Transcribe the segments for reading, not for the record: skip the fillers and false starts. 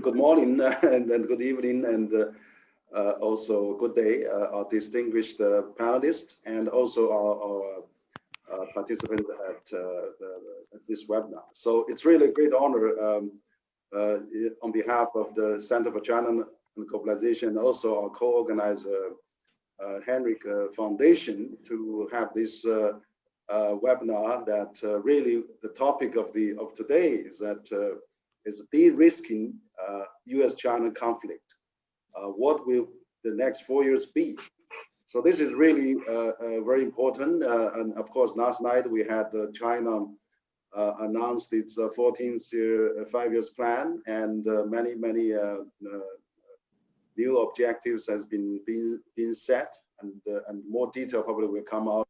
good morning and good evening, and also good day, our distinguished panelists, and also our participants at this webinar. So it's really a great honor on behalf of the Center for China and Globalization, and also our co-organizer, Hinrich Foundation, to have this webinar that really the topic of today is that is de-risking U.S.-China conflict. What will the next 4 years be? So this is really very important. And of course, last night we had China announced its 14th five-year plan, and many new objectives has been set, and more detail probably will come out.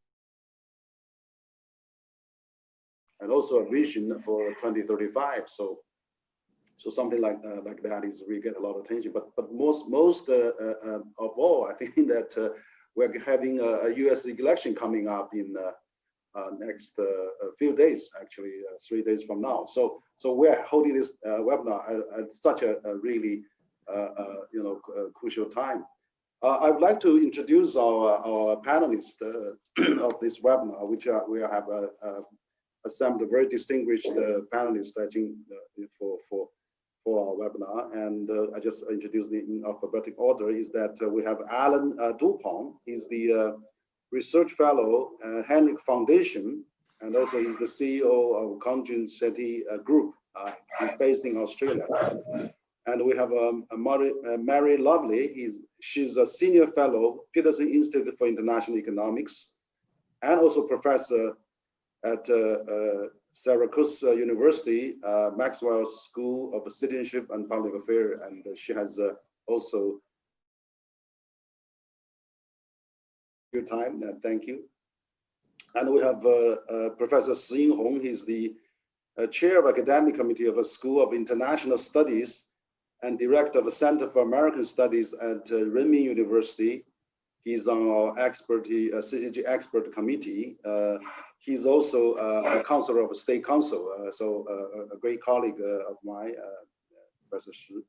And also a vision for 2035. So something like that is really get a lot of attention. But most of all, I think that we're having a U.S. election coming up in next few days, actually 3 days from now. So we're holding this webinar at such a really crucial time. I would like to introduce our panelists of this webinar, which we have assembled a very distinguished panelists, I think, for our webinar. And I just introduced in alphabetic order is that we have Alan Dupont. He's the research fellow, Hinrich Foundation, and also he's the CEO of Commonalities Group. He's based in Australia. And we have Mary Lovely. She's a senior fellow, Peterson Institute for International Economics, and also professor at Syracuse University, Maxwell School of Citizenship and Public Affairs, and she has also your time. Thank you. And we have Professor Si Hong. He's the chair of academic committee of a School of International Studies and director of the Center for American Studies at Renmin University. He's on our CCG expert committee. He's also a counselor of a state council, so a great colleague of mine, Professor Shi.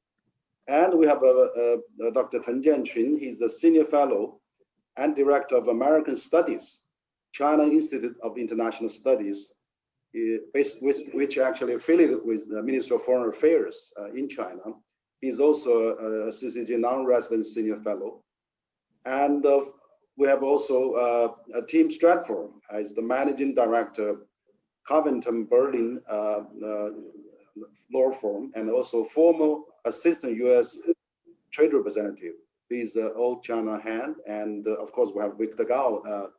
And we have Dr. Teng Jianqun. He's a senior fellow and director of American Studies, China Institute of International Studies, which actually affiliated with the Ministry of Foreign Affairs in China. He's also a CCG non-resident senior fellow. And we have also Tim Stratford as the managing director, Covington Berlin law firm, and also former assistant U.S. trade representative. He's an old China hand. And of course, we have Victor Gao.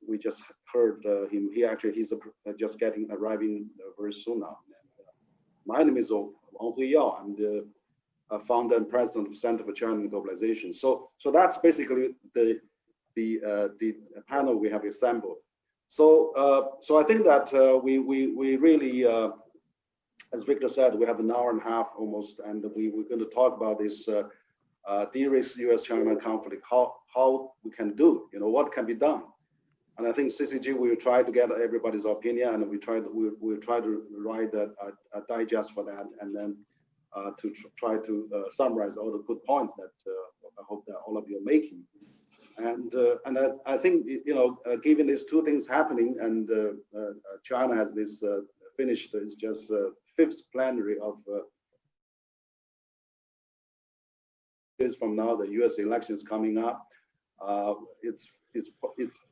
We just heard him. He's just arriving very soon now. My name is Wang Huiyao. I'm the founder and president of Center for China and Globalization. So that's basically the panel we have assembled. So I think that we really, as Victor said, we have an hour and a half almost, and we're going to talk about this de-risk U.S.-China conflict, how we can do, what can be done. And I think CCG will try to get everybody's opinion, and we'll try to write a digest for that, and then to try to summarize all the good points that I hope that all of you are making. And I think, given these two things happening, and China has this finished, it's just fifth plenary of days from now, the U.S. elections coming up.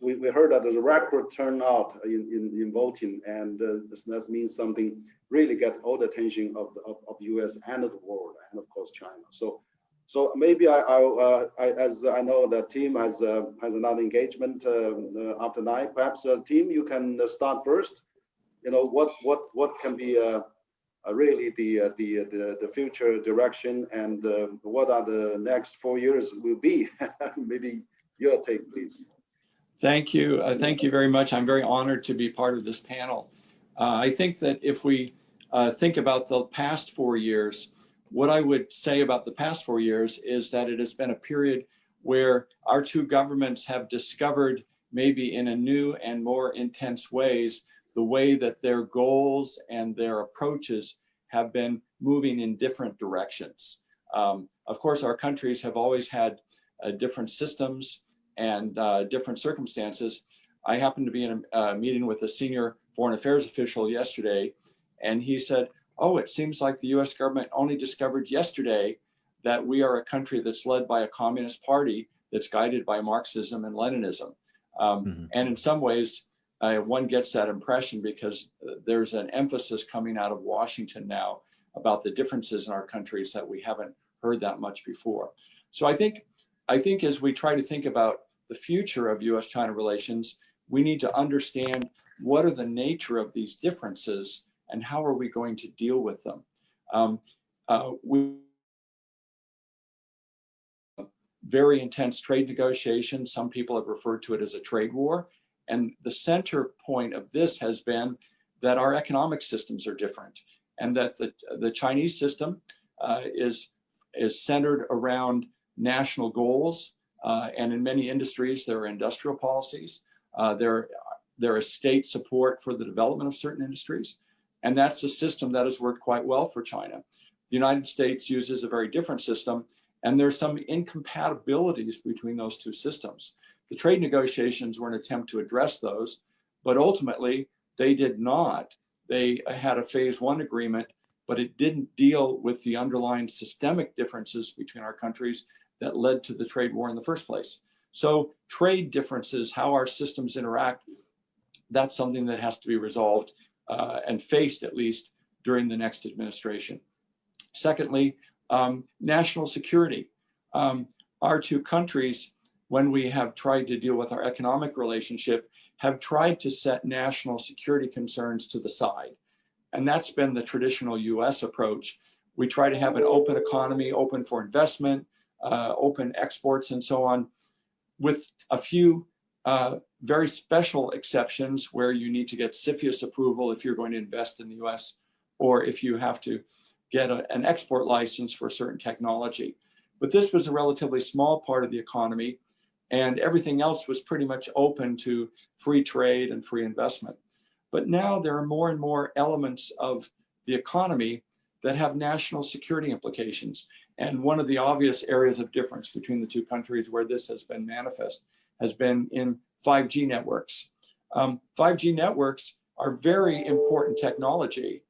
We heard that there's a record turnout in voting, and that means something really get all the attention of U.S. and the world, and of course China. So maybe as I know that Tim has another engagement after 9. Perhaps Tim, you can start first. What can be really the future direction, and what are the next 4 years will be? Maybe your take, please. Thank you. Thank you very much. I'm very honored to be part of this panel. I think that if we think about the past 4 years, what I would say about the past 4 years is that it has been a period where our two governments have discovered, maybe in a new and more intense ways, the way that their goals and their approaches have been moving in different directions. Of course, our countries have always had different systems and different circumstances. I happened to be in a meeting with a senior foreign affairs official yesterday, and he said, oh, it seems like the US government only discovered yesterday that we are a country that's led by a communist party that's guided by Marxism and Leninism. And in some ways, one gets that impression because there's an emphasis coming out of Washington now about the differences in our countries that we haven't heard that much before. So I think as we try to think about the future of US-China relations, we need to understand what are the nature of these differences and how are we going to deal with them. Very intense trade negotiations. Some people have referred to it as a trade war. And the center point of this has been that our economic systems are different, and that the Chinese system is centered around national goals. And in many industries, there are industrial policies. There is state support for the development of certain industries. And that's a system that has worked quite well for China. The United States uses a very different system, and there's some incompatibilities between those two systems. The trade negotiations were an attempt to address those, but ultimately they did not. They had a phase one agreement, but it didn't deal with the underlying systemic differences between our countries that led to the trade war in the first place. So trade differences, how our systems interact, that's something that has to be resolved and faced at least during the next administration. Secondly, national security. Our two countries, when we have tried to deal with our economic relationship, have tried to set national security concerns to the side. And that's been the traditional US approach. We try to have an open economy, open for investment, open exports and so on, with a few very special exceptions where you need to get CFIUS approval if you're going to invest in the US, or if you have to get an export license for a certain technology. But this was a relatively small part of the economy, and everything else was pretty much open to free trade and free investment. But now there are more and more elements of the economy that have national security implications. And one of the obvious areas of difference between the two countries where this has been manifest has been in 5G networks. 5G networks are very important technology.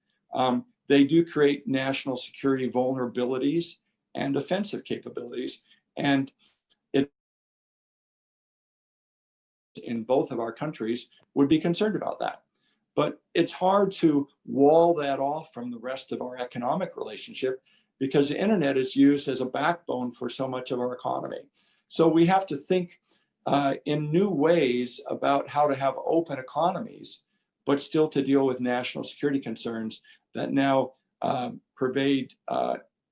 They do create national security vulnerabilities and offensive capabilities. And it, in both of our countries, would be concerned about that. But it's hard to wall that off from the rest of our economic relationship, because the internet is used as a backbone for so much of our economy. So we have to think in new ways about how to have open economies, but still to deal with national security concerns that now pervade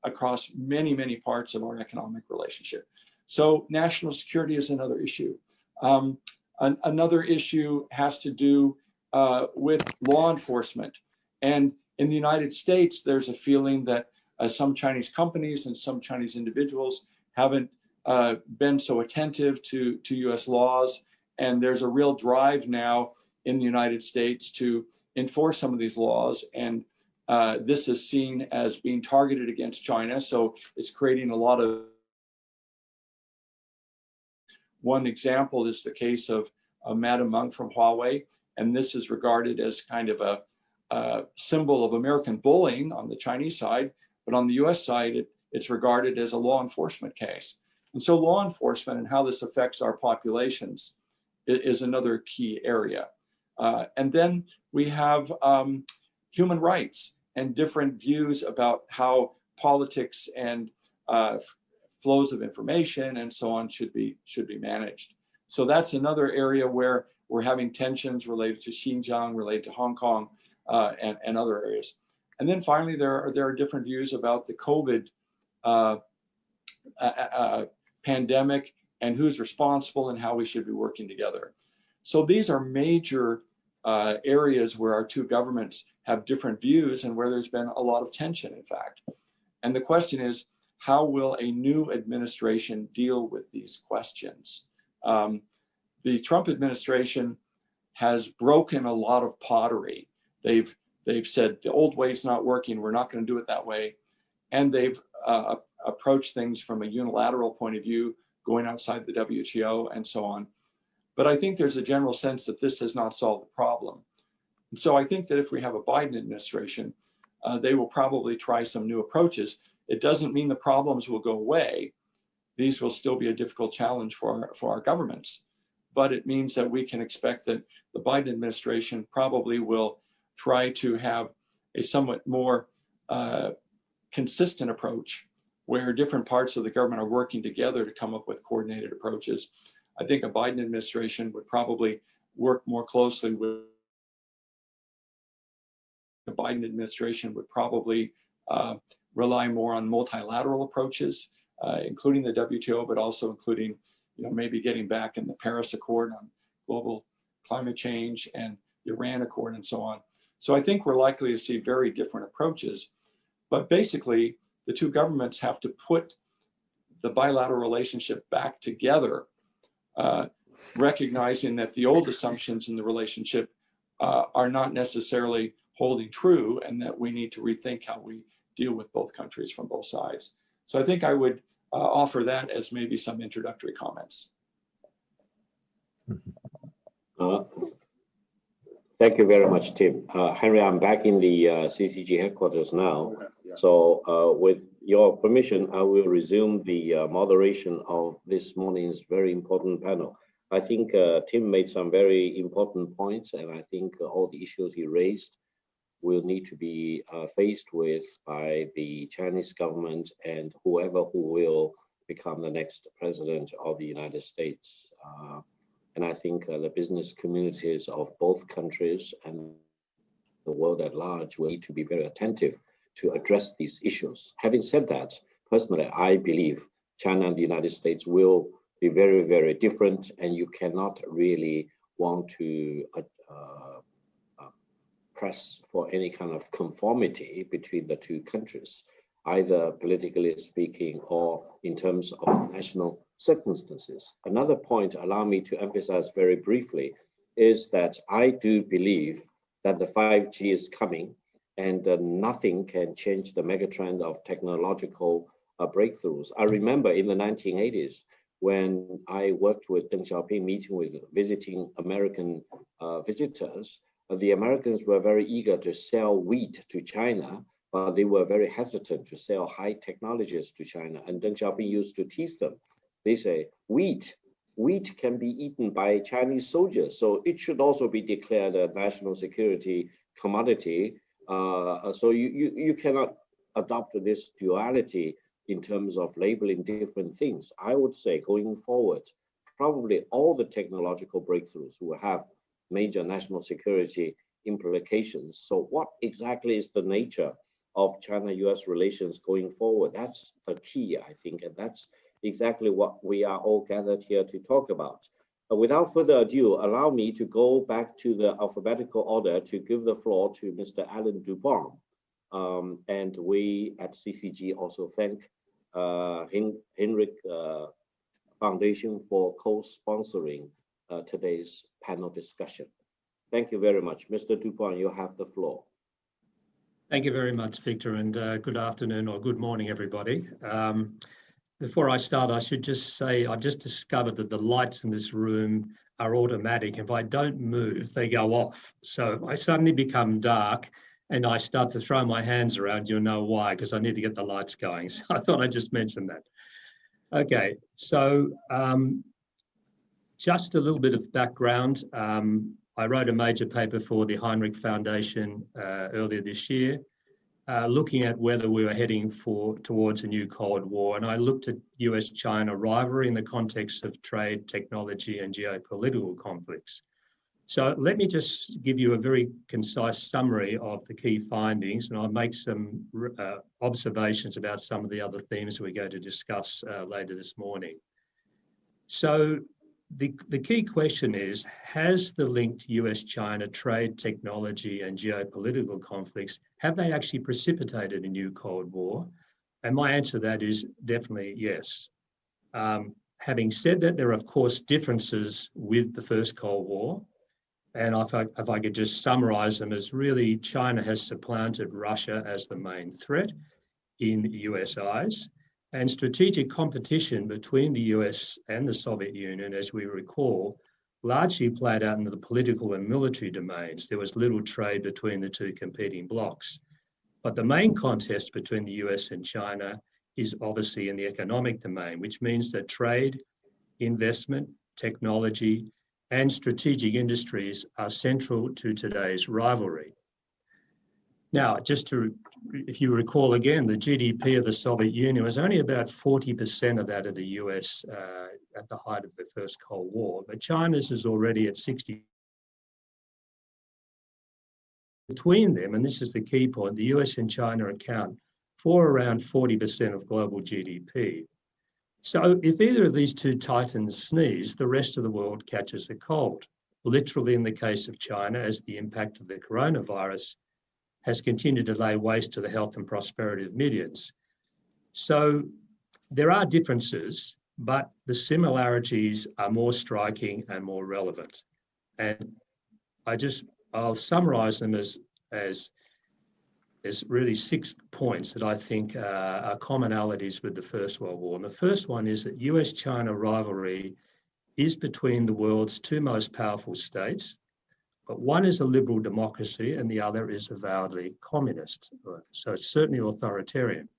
across many, many parts of our economic relationship. So national security is another issue. Another issue has to do with law enforcement. And in the United States, there's a feeling that some Chinese companies and some Chinese individuals haven't been so attentive to US laws. And there's a real drive now in the United States to enforce some of these laws. And this is seen as being targeted against China. So it's creating a lot of. One example is the case of Madam Meng from Huawei. And this is regarded as kind of a symbol of American bullying on the Chinese side. But on the US side, it's regarded as a law enforcement case. And so law enforcement and how this affects our populations is another key area. And then we have human rights and different views about how politics and flows of information and so on should be managed. So that's another area where we're having tensions related to Xinjiang, related to Hong Kong, and other areas. And then finally, there are different views about the COVID pandemic and who's responsible and how we should be working together. So these are major areas where our two governments have different views and where there's been a lot of tension, in fact. And the question is, how will a new administration deal with these questions? The Trump administration has broken a lot of pottery. They've they've said the old way is not working, we're not going to do it that way. And they've approached things from a unilateral point of view, going outside the WTO and so on. But I think there's a general sense that this has not solved the problem. And so I think that if we have a Biden administration, they will probably try some new approaches. It doesn't mean the problems will go away. These will still be a difficult challenge for our governments. But it means that we can expect that the Biden administration probably will try to have a somewhat more consistent approach where different parts of the government are working together to come up with coordinated approaches. I think a Biden administration would probably work more closely with the Biden administration would probably rely more on multilateral approaches, including the WTO, but also including, maybe getting back in the Paris Accord on global climate change and the Iran Accord and so on. So I think we're likely to see very different approaches. But basically, the two governments have to put the bilateral relationship back together, recognizing that the old assumptions in the relationship are not necessarily holding true, and that we need to rethink how we deal with both countries from both sides. So I think I would offer that as maybe some introductory comments. Thank you very much, Tim. Henry, I'm back in the CCG headquarters now. So with your permission, I will resume the moderation of this morning's very important panel. I think Tim made some very important points, and I think all the issues he raised will need to be faced with by the Chinese government and whoever who will become the next president of the United States. And I think the business communities of both countries and the world at large will need to be very attentive to address these issues. Having said that, personally, I believe China and the United States will be very, very different, and you cannot really want to press for any kind of conformity between the two countries, either politically speaking or in terms of national circumstances. Another point, allow me to emphasize very briefly, is that I do believe that the 5G is coming, and nothing can change the megatrend of technological breakthroughs. I remember in the 1980s, when I worked with Deng Xiaoping, meeting with visiting American visitors, the Americans were very eager to sell wheat to China, but they were very hesitant to sell high technologies to China. And Deng Xiaoping used to tease them. They say, wheat can be eaten by Chinese soldiers, so it should also be declared a national security commodity. So you cannot adopt this duality in terms of labeling different things. I would say going forward, probably all the technological breakthroughs will have major national security implications. So what exactly is the nature of China-US relations going forward? That's the key, I think, and that's exactly what we are all gathered here to talk about. Without further ado, allow me to go back to the alphabetical order to give the floor to Mr. Alan Dupont. And we at CCG also thank Hinrich Foundation for co-sponsoring today's panel discussion. Thank you very much. Mr. Dupont, you have the floor. Thank you very much, Victor, and good afternoon or good morning, everybody. Before I start, I should just say I've just discovered that the lights in this room are automatic. If I don't move, they go off. So if I suddenly become dark and I start to throw my hands around, you'll know why, because I need to get the lights going. So I thought I'd just mention that. Okay, so just a little bit of background. I wrote a major paper for the Hinrich Foundation earlier this year, looking at whether we were heading towards a new Cold War. And I looked at US-China rivalry in the context of trade, technology, and geopolitical conflicts. So let me just give you a very concise summary of the key findings, and I'll make some observations about some of the other themes we're going to discuss later this morning. So the key question is, has the linked US-China trade, technology, and geopolitical conflicts, have they actually precipitated a new Cold War? And my answer to that is definitely yes. Having said that, there are, of course, differences with the first Cold War. And if I could just summarize them as really China has supplanted Russia as the main threat in US eyes, and strategic competition between the US and the Soviet Union, as we recall, largely played out into the political and military domains. There was little trade between the two competing blocs. But the main contest between the US and China is obviously in the economic domain, which means that trade, investment, technology, and strategic industries are central to today's rivalry. Now, if you recall again, the GDP of the Soviet Union was only about 40% of that of the US at the height of the First Cold War, but China's is already at 60. Between them, and this is the key point, the US and China account for around 40% of global GDP. So if either of these two titans sneeze, the rest of the world catches a cold. Literally in the case of China, as the impact of the coronavirus has continued to lay waste to the health and prosperity of millions. So there are differences, but the similarities are more striking and more relevant. And I'll summarize them as really 6 points that I think are commonalities with the First World War. And the first one is that US-China rivalry is between the world's two most powerful states, but one is a liberal democracy and the other is avowedly communist. So it's certainly authoritarian.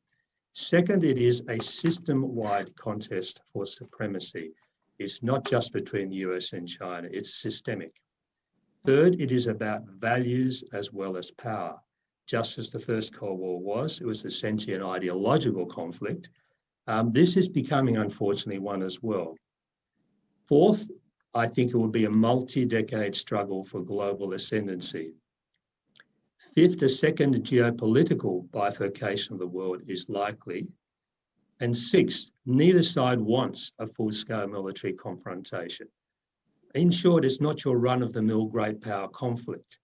Second, it is a system-wide contest for supremacy. It's not just between the US and China, it's systemic. Third, it is about values as well as power. Just as the First Cold War was, it was essentially an ideological conflict. This is becoming, unfortunately, one as well. Fourth, I think it will be a multi-decade struggle for global ascendancy. Fifth, a second geopolitical bifurcation of the world is likely. And sixth, neither side wants a full-scale military confrontation. In short, it's not your run-of-the-mill great power conflict.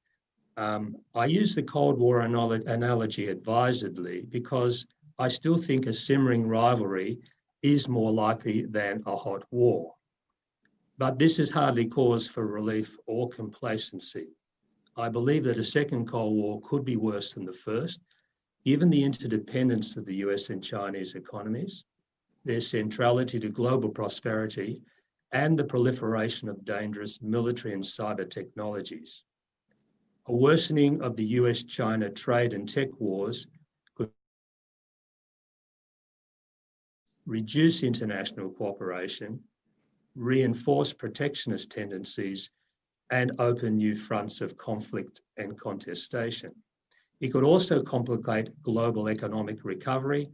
I use the Cold War analogy advisedly because I still think a simmering rivalry is more likely than a hot war. But this is hardly cause for relief or complacency. I believe that a second Cold War could be worse than the first, given the interdependence of the US and Chinese economies, their centrality to global prosperity, and the proliferation of dangerous military and cyber technologies. A worsening of the US-China trade and tech wars could reduce international cooperation, reinforce protectionist tendencies, and open new fronts of conflict and contestation. It could also complicate global economic recovery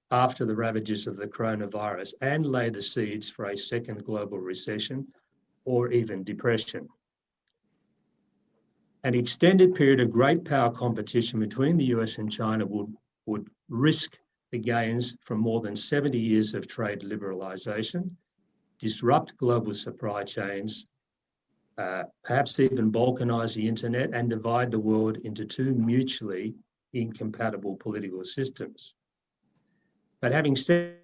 after the ravages of the coronavirus and lay the seeds for a second global recession or even depression. An extended period of great power competition between the US and China would risk the gains from more than 70 years of trade liberalisation, disrupt global supply chains, perhaps even balkanise the internet and divide the world into two mutually incompatible political systems. But having said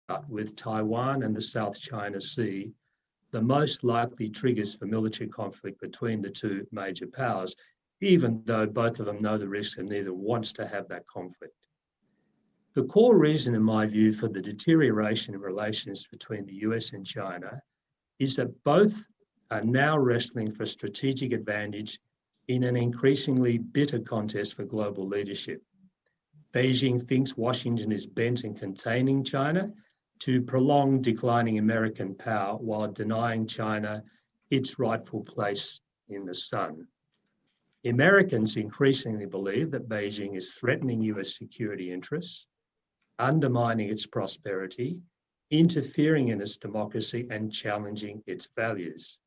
that, with Taiwan and the South China Sea, the most likely triggers for military conflict between the two major powers, even though both of them know the risk and neither wants to have that conflict. The core reason, in my view, for the deterioration in relations between the US and China is that both are now wrestling for strategic advantage in an increasingly bitter contest for global leadership. Beijing thinks Washington is bent in containing China to prolong declining American power while denying China its rightful place in the sun. Americans increasingly believe that Beijing is threatening US security interests, undermining its prosperity, interfering in its democracy, and challenging its values.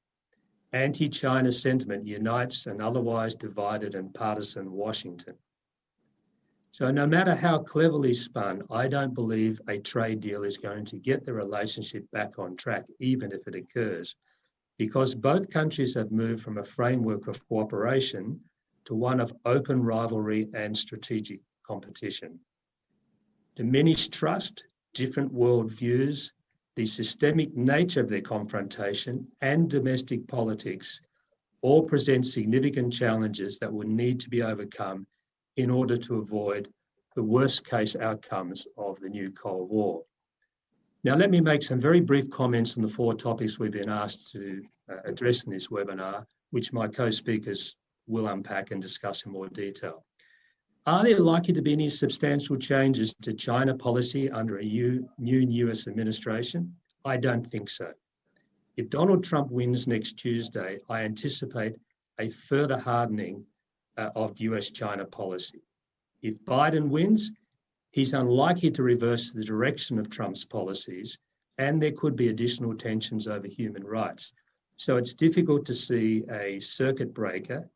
Anti-China sentiment unites an otherwise divided and partisan Washington. So no matter how cleverly spun, I don't believe a trade deal is going to get the relationship back on track, even if it occurs, because both countries have moved from a framework of cooperation to one of open rivalry and strategic competition. Diminished trust, different worldviews, the systemic nature of their confrontation, and domestic politics all present significant challenges that will need to be overcome in order to avoid the worst case outcomes of the new Cold War. Now, let me make some very brief comments on the 4 topics we've been asked to address in this webinar, which my co-speakers will unpack and discuss in more detail. Are there likely to be any substantial changes to China policy under a new US administration? I don't think so. If Donald Trump wins next Tuesday, I anticipate a further hardening of US-China policy. If Biden wins, he's unlikely to reverse the direction of Trump's policies, and there could be additional tensions over human rights. So it's difficult to see a circuit breaker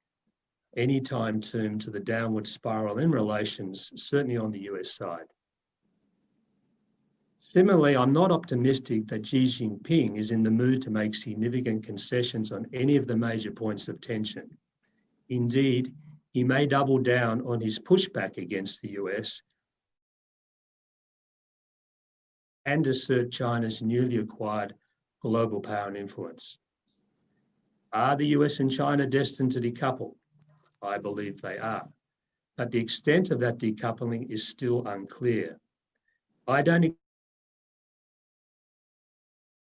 anytime soon to the downward spiral in relations, certainly on the US side. Similarly, I'm not optimistic that Xi Jinping is in the mood to make significant concessions on any of the major points of tension. Indeed, he may double down on his pushback against the US and assert China's newly acquired global power and influence. Are the US and China destined to decouple? I believe they are, but the extent of that decoupling is still unclear. I don't think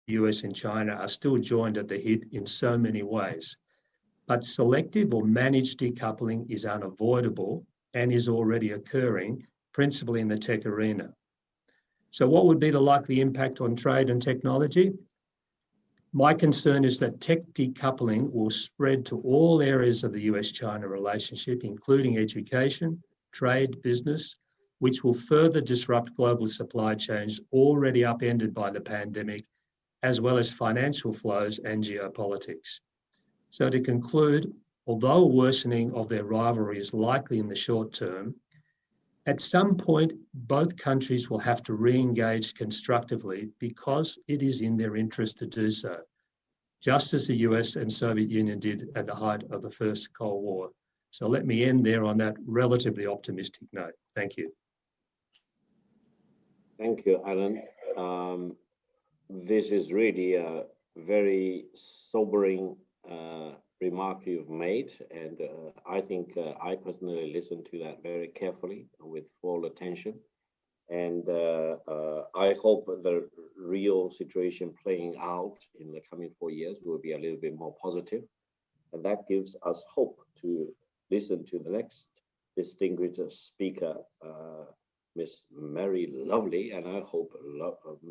the US and China are still joined at the hip in so many ways, but selective or managed decoupling is unavoidable and is already occurring, principally in the tech arena. So what would be the likely impact on trade and technology? My concern is that tech decoupling will spread to all areas of the US-China relationship, including education, trade, business, which will further disrupt global supply chains already upended by the pandemic, as well as financial flows and geopolitics. So to conclude, although a worsening of their rivalry is likely in the short term, at some point, both countries will have to re-engage constructively because it is in their interest to do so, just as the US and Soviet Union did at the height of the First Cold War. So let me end there on that relatively optimistic note. Thank you. Thank you, Alan. This is really a very sobering remark you've made, and I think I personally listened to that very carefully with full attention, and I hope the real situation playing out in the coming 4 years will be a little bit more positive, and that gives us hope to listen to the next distinguished speaker, Miss Mary Lovely, and I hope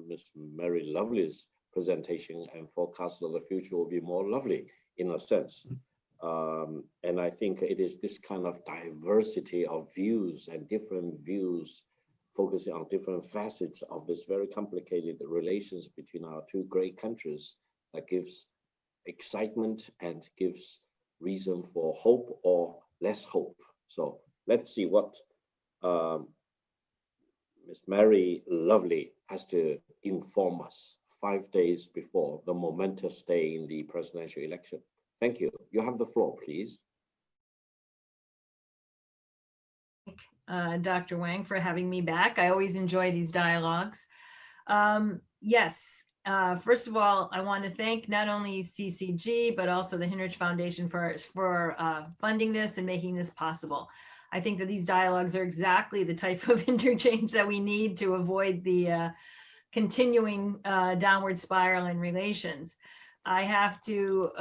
Miss Mary Lovely's presentation and forecast of the future will be more lovely in a sense. And I think it is this kind of diversity of views and different views focusing on different facets of this very complicated relations between our 2 great countries that gives excitement and gives reason for hope or less hope. So let's see what Ms. Mary Lovely has to inform us 5 days before the momentous day in the presidential election. Thank you. You have the floor, please. Dr. Wang, for having me back. I always enjoy these dialogues. Yes, first of all, I want to thank not only CCG, but also the Hinrich Foundation for funding this and making this possible. I think that these dialogues are exactly the type of interchange that we need to avoid the continuing downward spiral in relations. I have to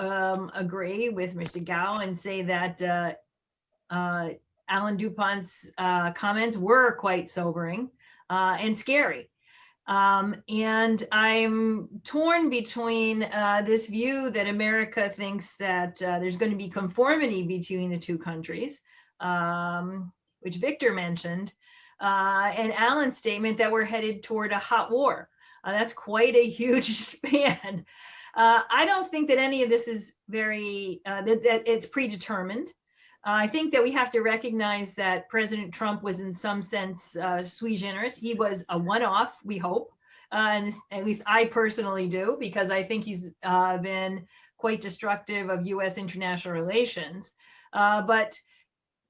agree with Mr. Gao and say that Alan Dupont's comments were quite sobering and scary. And I'm torn between this view that America thinks that there's going to be conformity between the 2 countries, which Victor mentioned, and Alan's statement that we're headed toward a hot war. That's quite a huge span. I don't think that any of this is very, that it's predetermined. I think that we have to recognize that President Trump was in some sense sui generis. He was a one-off, we hope, and at least I personally do, because I think he's been quite destructive of US international relations. But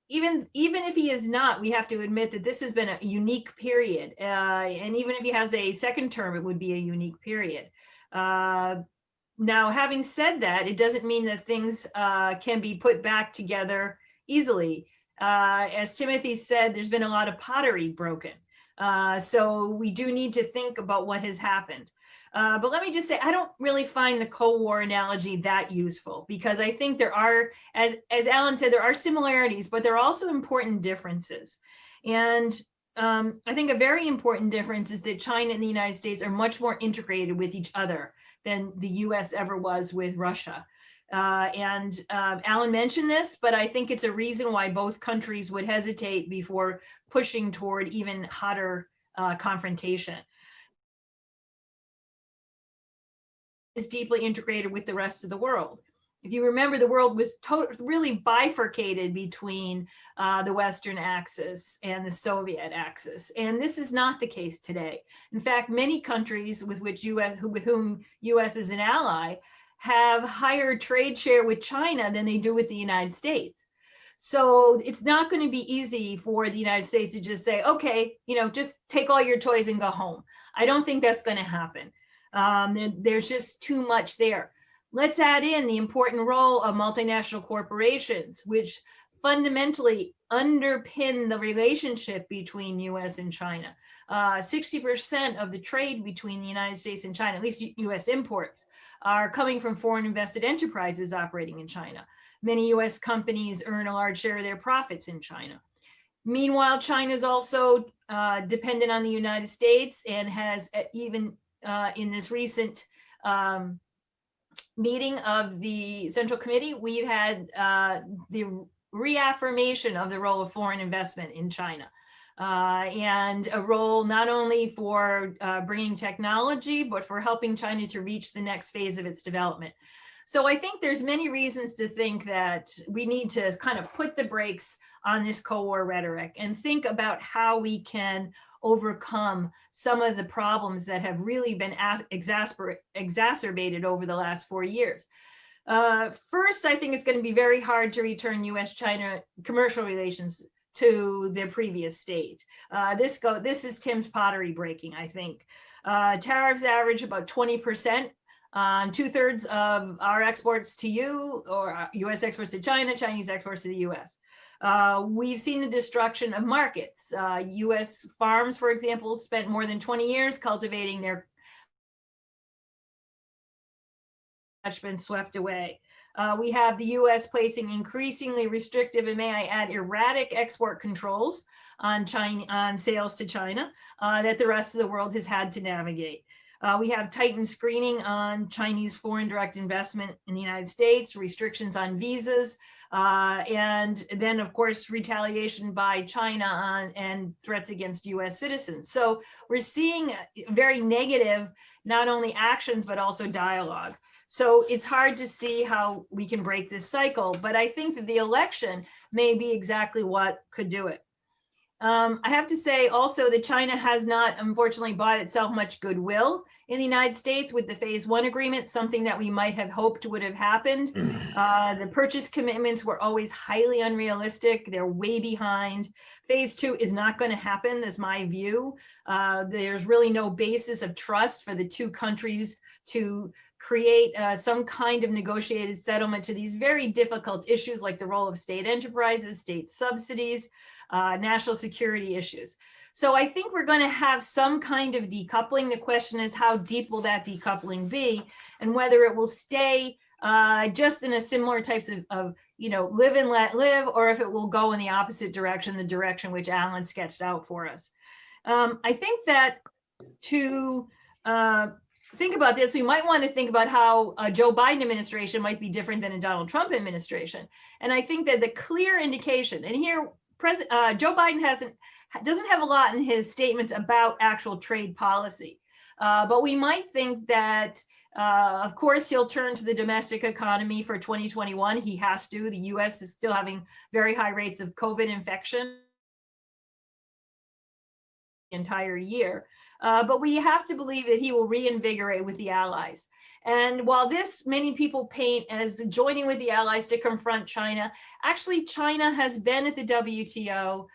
even if he is not, we have to admit that this has been a unique period. And even if he has a second term, it would be a unique period. Now, having said that, it doesn't mean that things can be put back together easily. As Timothy said, there's been a lot of pottery broken. So we do need to think about what has happened. But let me just say, I don't really find the Cold War analogy that useful, because I think there are, as Alan said, there are similarities, but there are also important differences. And I think a very important difference is that China and the United States are much more integrated with each other than the US ever was with Russia. Alan mentioned this, but I think it's a reason why both countries would hesitate before pushing toward even hotter confrontation. Is deeply integrated with the rest of the world. If you remember, the world was really bifurcated between the Western axis and the Soviet axis, and this is not the case today. In fact, many countries with whom US is an ally have higher trade share with China than they do with the United States. So it's not going to be easy for the United States to just say, okay, just take all your toys and go home. I don't think that's going to happen. There's just too much there. Let's add in the important role of multinational corporations, which fundamentally underpin the relationship between US and China. 60% of the trade between the United States and China, at least US imports, are coming from foreign invested enterprises operating in China. Many US companies earn a large share of their profits in China. Meanwhile, China is also dependent on the United States and has even in this recent meeting of the Central Committee, we've had the reaffirmation of the role of foreign investment in China, and a role not only for bringing technology, but for helping China to reach the next phase of its development. So I think there's many reasons to think that we need to kind of put the brakes on this Cold War rhetoric and think about how we can overcome some of the problems that have really been exacerbated over the last 4 years. First, I think it's going to be very hard to return US-China commercial relations to their previous state. This is Tim's pottery breaking, I think. Tariffs average about 20% on 2/3 of our exports to you, or US exports to China, Chinese exports to the US. We've seen the destruction of markets. US farms, for example, spent more than 20 years cultivating their been swept away. We have the US placing increasingly restrictive, and may I add, erratic export controls on sales to China that the rest of the world has had to navigate. We have tightened screening on Chinese foreign direct investment in the United States, restrictions on visas, and then, of course, retaliation by China and threats against US citizens. So we're seeing very negative, not only actions, but also dialogue. So it's hard to see how we can break this cycle, but I think that the election may be exactly what could do it. I have to say also that China has not, unfortunately, bought itself much goodwill in the United States with the Phase 1 agreement, something that we might have hoped would have happened. The purchase commitments were always highly unrealistic. They're way behind. Phase 2 is not going to happen, is my view. There's really no basis of trust for the two countries to create some kind of negotiated settlement to these very difficult issues like the role of state enterprises, state subsidies, national security issues. So I think we're going to have some kind of decoupling. The question is, how deep will that decoupling be, and whether it will stay just in a similar types of live and let live, or if it will go in the opposite direction, the direction which Alan sketched out for us. I think that to think about this, we might want to think about how a Joe Biden administration might be different than a Donald Trump administration. And I think that the clear indication, and here Joe Biden doesn't have a lot in his statements about actual trade policy, but we might think that, of course, he'll turn to the domestic economy for 2021. He has to. The US is still having very high rates of COVID infection. entire year. But we have to believe that he will reinvigorate with the allies. And while this many people paint as joining with the allies to confront China, actually China has been at the WTO.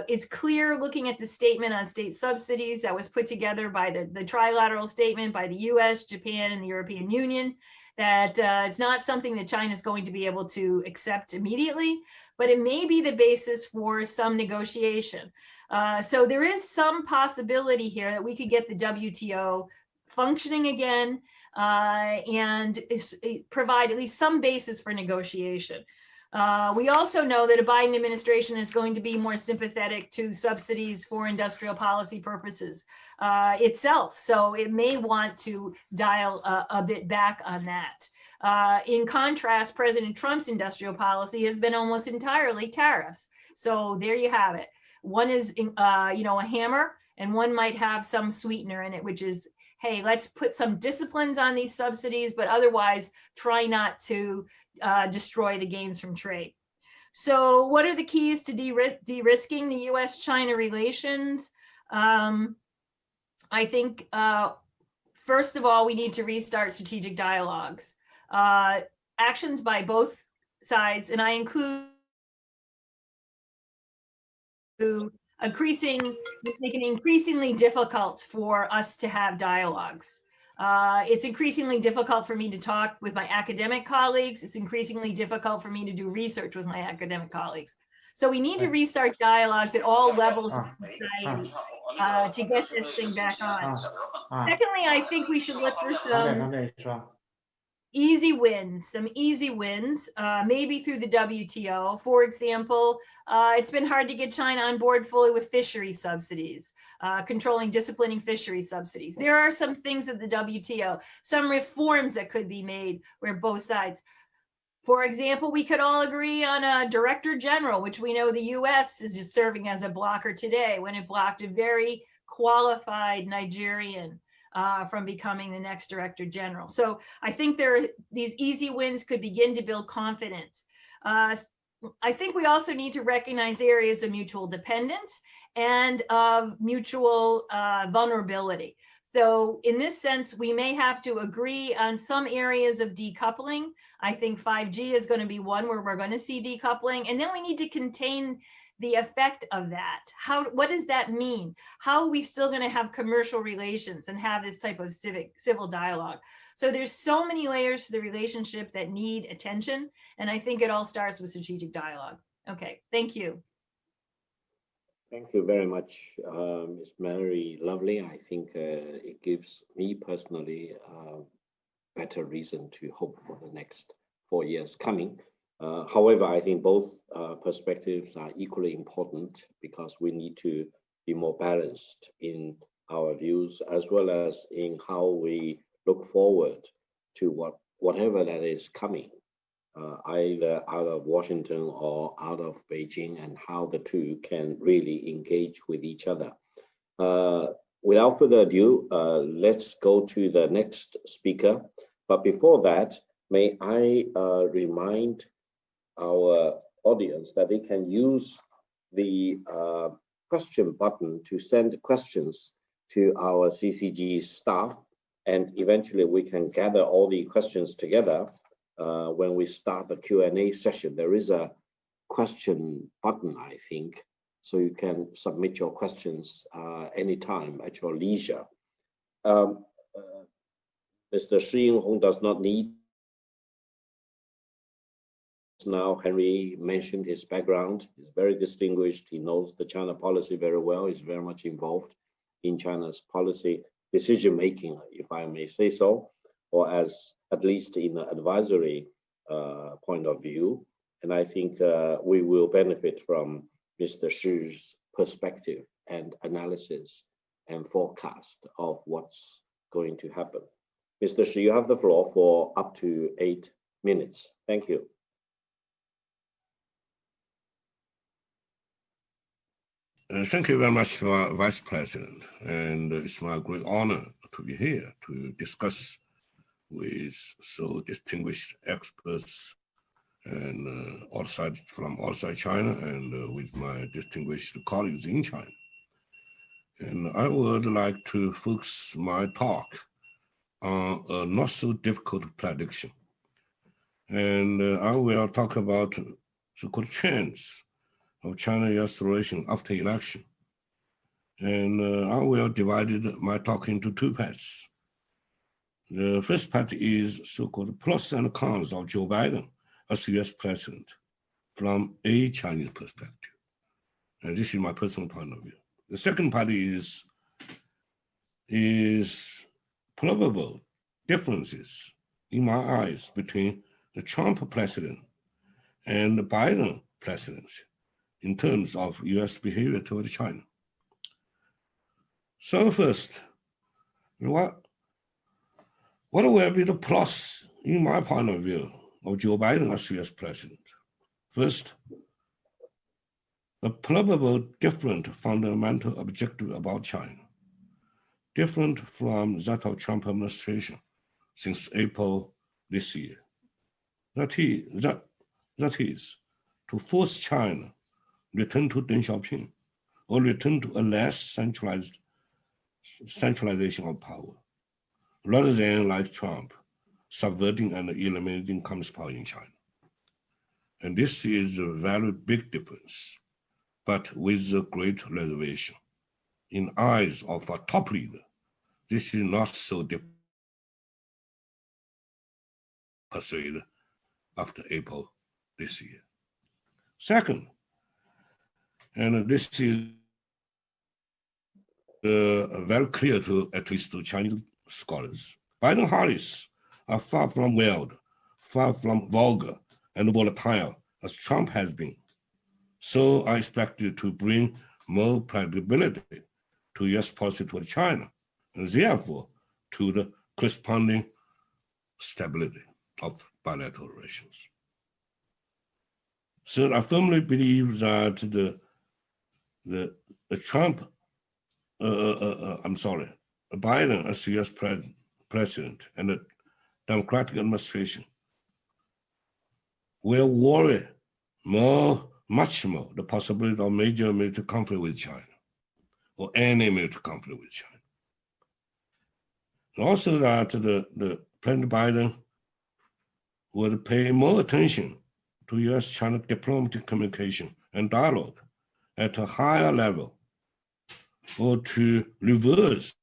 It's clear looking at the statement on state subsidies that was put together by the trilateral statement by the US, Japan, and the European Union, that it's not something that China is going to be able to accept immediately, but it may be the basis for some negotiation. So there is some possibility here that we could get the WTO functioning again and provide at least some basis for negotiation. We also know that a Biden administration is going to be more sympathetic to subsidies for industrial policy purposes itself. So it may want to dial a bit back on that. In contrast, President Trump's industrial policy has been almost entirely tariffs. So there you have it. One is, a hammer, and one might have some sweetener in it, which is, hey, let's put some disciplines on these subsidies, but otherwise try not to destroy the gains from trade. So what are the keys to de-risking the US-China relations? I think, first of all, we need to restart strategic dialogues. Actions by both sides, and I include making it increasingly difficult for us to have dialogues. It's increasingly difficult for me to talk with my academic colleagues. It's increasingly difficult for me to do research with my academic colleagues. So we need to restart dialogues at all levels of society to get this thing back on. Secondly, I think we should look for some easy wins, maybe through the WTO. For example, it's been hard to get China on board fully with fishery subsidies, controlling disciplining fishery subsidies. There are some things at the WTO, some reforms that could be made where both sides, for example, we could all agree on a director general, which we know the US is just serving as a blocker today when it blocked a very qualified Nigerian from becoming the next director general. So I think these easy wins could begin to build confidence. I think we also need to recognize areas of mutual dependence and of mutual vulnerability. So in this sense, we may have to agree on some areas of decoupling. I think 5G is going to be one where we're going to see decoupling, and then we need to contain the effect of that. What does that mean? How are we still going to have commercial relations and have this type of civil dialogue? So there's so many layers to the relationship that need attention. And I think it all starts with strategic dialogue. Okay, thank you. Thank you very much, Ms. Mary Lovely. I think it gives me personally better reason to hope for the next 4 years coming. However, I think both perspectives are equally important because we need to be more balanced in our views as well as in how we look forward to whatever that is coming, either out of Washington or out of Beijing, and how the two can really engage with each other. Without further ado, let's go to the next speaker. But before that, may I remind our audience that they can use the question button to send questions to our CCG staff, and eventually we can gather all the questions together when we start the Q&A session. There is a question button, I think, so you can submit your questions anytime at your leisure. Mr. Shi Yinghong does not need. Now, Henry mentioned his background. He's very distinguished. He knows the China policy very well. He's very much involved in China's policy decision-making, if I may say so, or at least in an advisory point of view. And I think we will benefit from Mr. Shi's perspective and analysis and forecast of what's going to happen. Mr. Shi, you have the floor for up to 8 minutes. Thank you. Thank you very much, Vice President. And it's my great honor to be here to discuss with so distinguished experts and from outside China, and with my distinguished colleagues in China. And I would like to focus my talk on a not so difficult prediction. And I will talk about so-called trends of China-US relations after election. And I will divide my talk into two parts. The first part is so-called pros and cons of Joe Biden as US president from a Chinese perspective. And this is my personal point of view. The second part is probable differences in my eyes between the Trump president and the Biden presidency in terms of US behavior toward China. So first, what will be the plus, in my point of view, of Joe Biden as US president? First, a probable different fundamental objective about China, different from that of Trump administration since April this year. That is to force China return to Deng Xiaoping or return to a less centralization of power, rather than like Trump, subverting and eliminating communist power in China. And this is a very big difference, but with a great reservation. In eyes of a top leader, this is not so difficult to persuade after April this year. Second, and this is very clear to at least to Chinese scholars, Biden-Harris are far from wild, far from vulgar and volatile as Trump has been. So I expect it to bring more credibility to US policy toward China, and therefore to the corresponding stability of bilateral relations. So I firmly believe that the Trump, Biden as US president and the Democratic administration will worry much more the possibility of major military conflict with China or any military conflict with China. And also that the President Biden would pay more attention to US-China diplomatic communication and dialogue at a higher level, or to reverse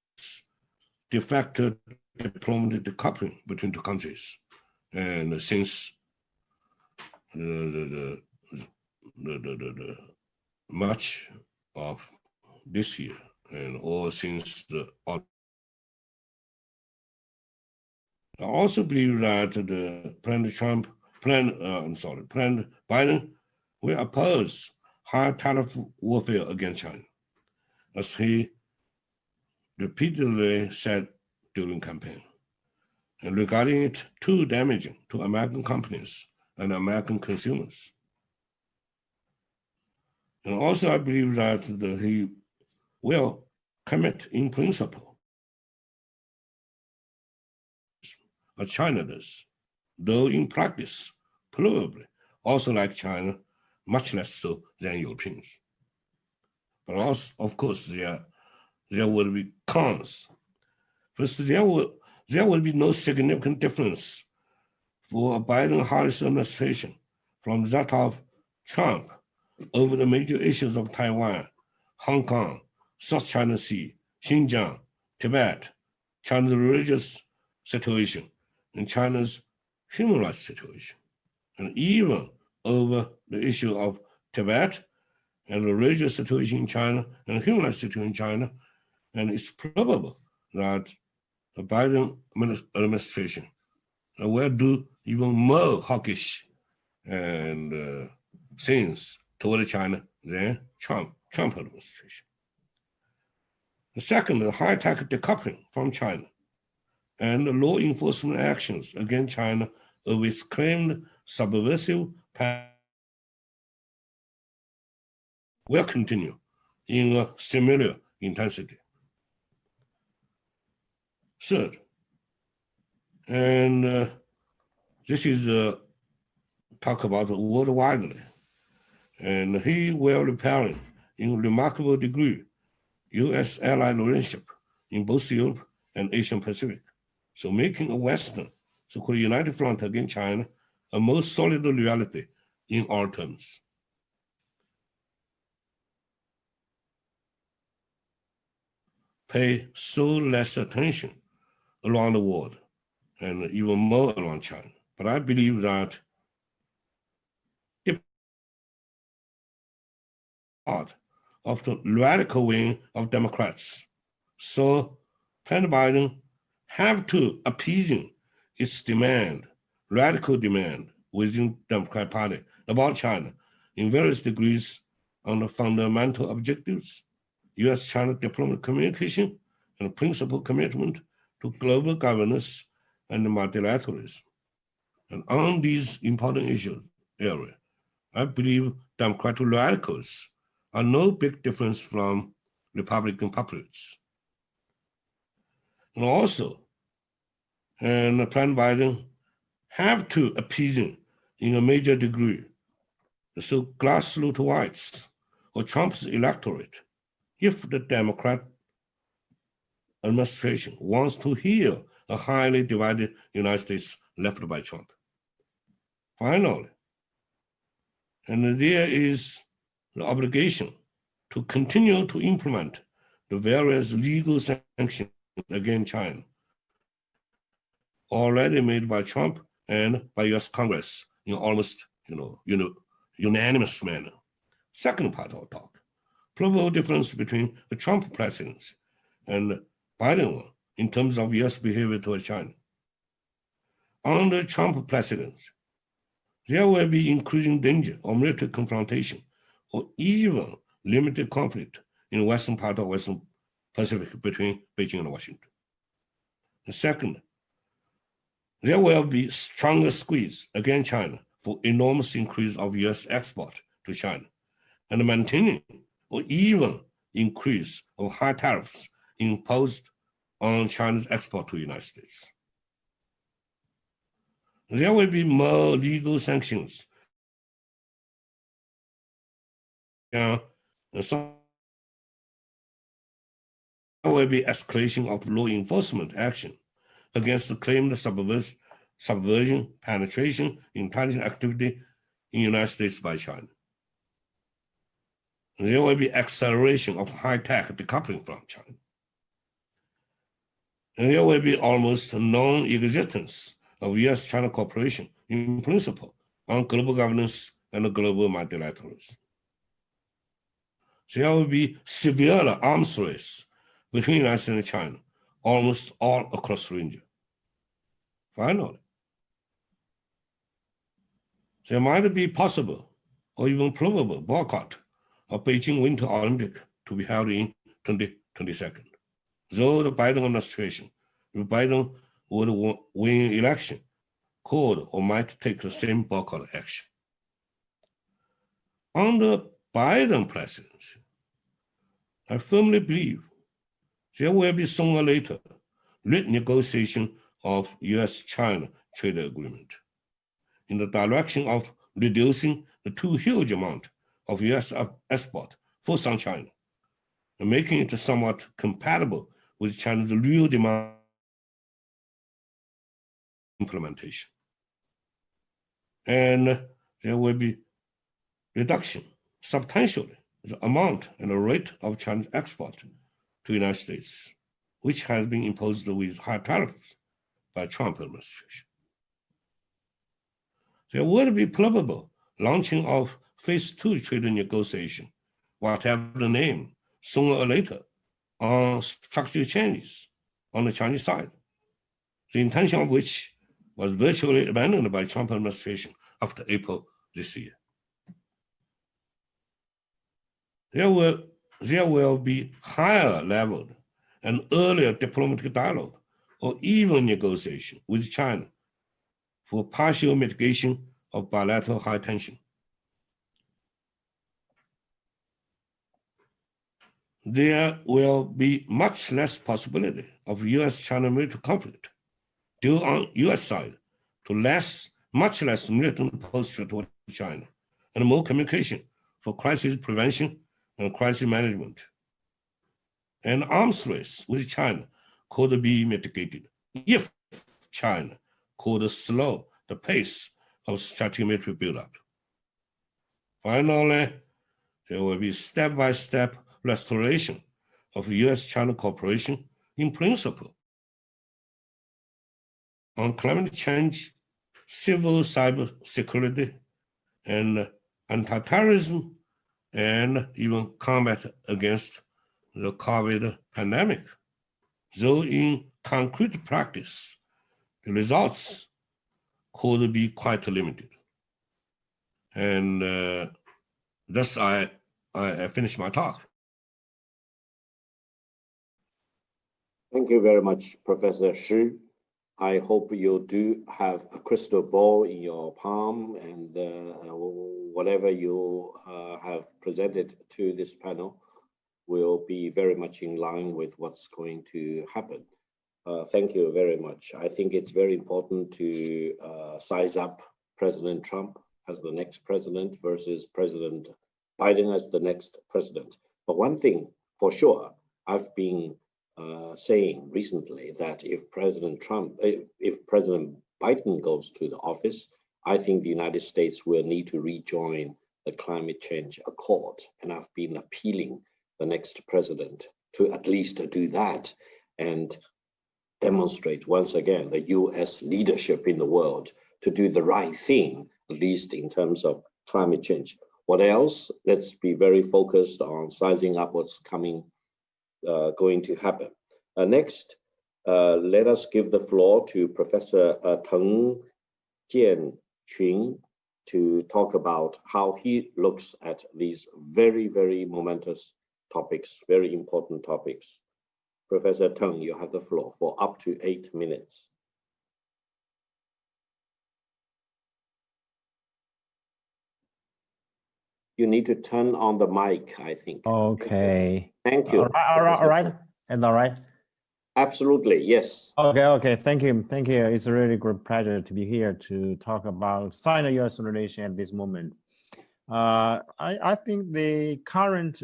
de facto diplomatic decoupling between two countries. And since the much of this year, and or since I also believe that the President Biden will oppose high tariff warfare against China, as he repeatedly said during campaign, and regarding it too damaging to American companies and American consumers. And also I believe that he will commit in principle, as China does, though in practice, probably also like China, much less so than Europeans. But also, of course, there will be cons. First, there will be no significant difference for a Biden-Harris administration from that of Trump over the major issues of Taiwan, Hong Kong, South China Sea, Xinjiang, Tibet, China's religious situation, and China's human rights situation. And even over the issue of Tibet and the religious situation in China and human rights situation in China, and it's probable that the Biden administration will do even more hawkish and things toward China than Trump administration. The second, the high-tech decoupling from China and the law enforcement actions against China of its claimed subversive will continue in a similar intensity. Third, and this is talk about worldwide, and he will repel in remarkable degree US allied relationship in both Europe and Asian Pacific. So making a Western, so-called united front against China, a more solid reality in all terms. Pay so less attention around the world and even more around China. But I believe that part of the radical wing of Democrats. So President Biden have to appeasing its demand, radical demand within Democratic Party about China in various degrees on the fundamental objectives, US-China diplomatic communication, and principal commitment to global governance and multilateralism. And on these important issues area, I believe Democratic radicals are no big difference from Republican populists. And also, President Biden have to appeasing in a major degree the so grassroots whites or Trump's electorate if the Democrat administration wants to heal a highly divided United States left by Trump. Finally, and there is the obligation to continue to implement the various legal sanctions against China already made by Trump and by US Congress in almost unanimous manner. Second part of our talk, probable difference between the Trump presidency and Biden one in terms of US behavior toward China. Under Trump presidency, there will be increasing danger of military confrontation or even limited conflict in the western part of Western Pacific between Beijing and Washington. And second, there will be stronger squeeze against China for enormous increase of US export to China and maintaining or even increase of high tariffs imposed on China's export to the United States. There will be more legal sanctions. And so there will be escalation of law enforcement action against the claimed subversion, penetration, intelligence activity in the United States by China. There will be acceleration of high-tech decoupling from China. And there will be almost non-existence of US-China cooperation in principle on global governance and global multilateralism. There will be severe arms race between the United States and China, almost all across the region. Finally, there might be possible or even probable boycott of Beijing Winter Olympic to be held in 2022. Though the Biden administration, if Biden would win election, could or might take the same boycott action. Under Biden presidency, I firmly believe there will be sooner or later renegotiation of US-China trade agreement in the direction of reducing the too huge amount of US export forced on China and making it somewhat compatible with China's real demand implementation. And there will be reduction substantially the amount and the rate of Chinese export to the United States, which has been imposed with high tariffs by Trump administration. There will be probable launching of phase 2 trade negotiation, whatever the name, sooner or later, on structural changes on the Chinese side, the intention of which was virtually abandoned by Trump administration after April this year. There will be higher leveled and earlier diplomatic dialogue or even negotiation with China for partial mitigation of bilateral high tension. There will be much less possibility of US-China military conflict due on US side to much less militant posture toward China and more communication for crisis prevention and crisis management. and arms race with China could be mitigated if China could slow the pace of strategic military buildup. Finally, there will be step-by-step restoration of US-China cooperation in principle on climate change, civil cyber security, and anti-terrorism, and even combat against the COVID pandemic. Though in concrete practice, the results could be quite limited. And thus I finished my talk. Thank you very much, Professor Shi. I hope you do have a crystal ball in your palm, and whatever you have presented to this panel will be very much in line with what's going to happen. Thank you very much. I think it's very important to size up President Trump as the next president versus President Biden as the next president. But one thing for sure, I've been saying recently that if President Biden goes to the office, I think the United States will need to rejoin the climate change accord. And I've been appealing the next president to at least do that and demonstrate once again the US leadership in the world to do the right thing, at least in terms of climate change. What else? Let's be very focused on sizing up what's coming, going to happen. Next, let us give the floor to Professor Teng Jianqun to talk about how he looks at these very, very momentous topics, very important topics. Professor Teng, you have the floor for up to 8 minutes. You need to turn on the mic, I think. Okay. Thank you. All right. And all right. Absolutely, yes. Okay. Thank you. It's a really great pleasure to be here to talk about Sino-US relation at this moment. I think the current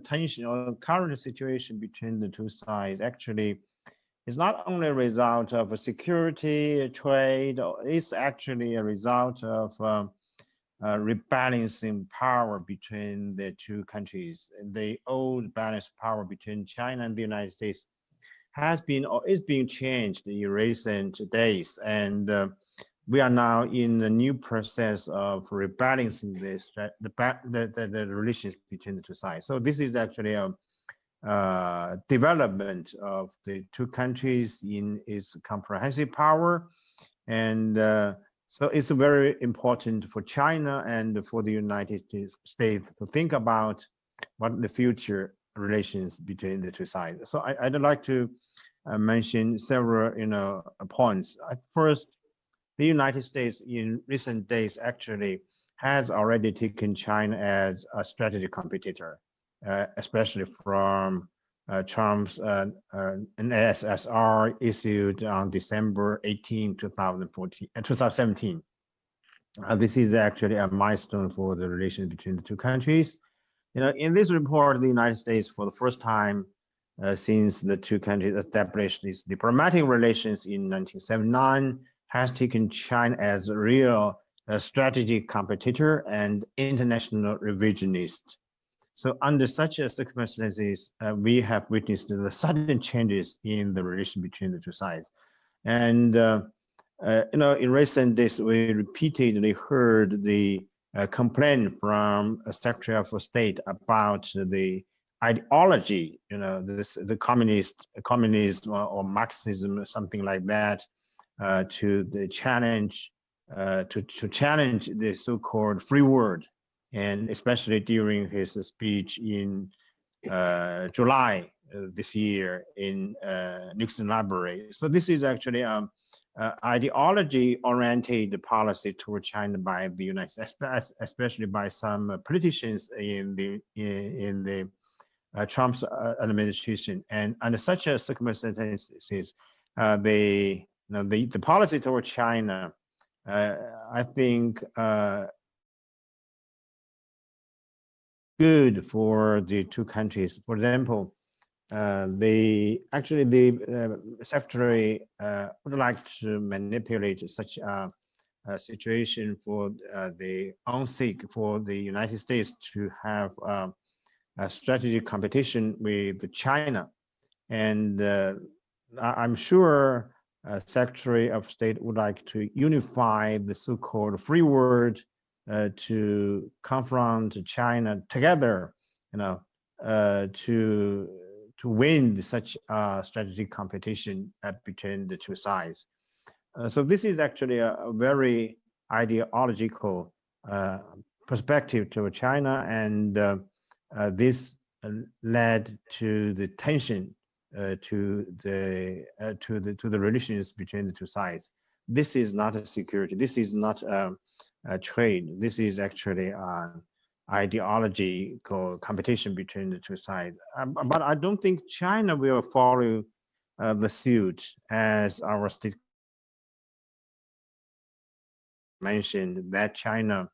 tension or current situation between the two sides actually is not only a result of a security, trade, it's actually a result of rebalancing power between the two countries. The old balanced power between China and the United States has been or is being changed in recent days, and we are now in a new process of rebalancing the relations between the two sides. So this is actually a development of the two countries in its comprehensive power, and so it's very important for China and for the United States to think about what the future relations between the two sides. So I'd like to mention several points. First, the United States in recent days actually has already taken China as a strategic competitor, especially from Trump's NSSR issued on December 18, 2017. This is actually a milestone for the relations between the two countries. In this report, the United States, for the first time since the two countries established these diplomatic relations in 1979, has taken China as a real strategic competitor and international revisionist. So under such circumstances, we have witnessed the sudden changes in the relation between the two sides. And in recent days, we repeatedly heard the complaint from a Secretary of State about the ideology, the communism or Marxism, something like that, to the challenge, to challenge the so-called free world, and especially during his speech in July this year in Nixon Library. So this is actually ideology-oriented policy toward China by the United States, especially by some politicians in the Trump's administration. And under such circumstances, the policy toward China, I think, good for the two countries. For example, the secretary would like to manipulate such a situation for the own sake for the United States to have a strategic competition with China. And I'm sure Secretary of State would like to unify the so-called free world to confront China together, to win such a strategic competition between the two sides. So this is actually a very ideological perspective to China, and this led to the tension to the relations between the two sides. This is not a security. This is not a trade. This is actually an ideological competition between the two sides. But I don't think China will follow the suit, as our state mentioned, that China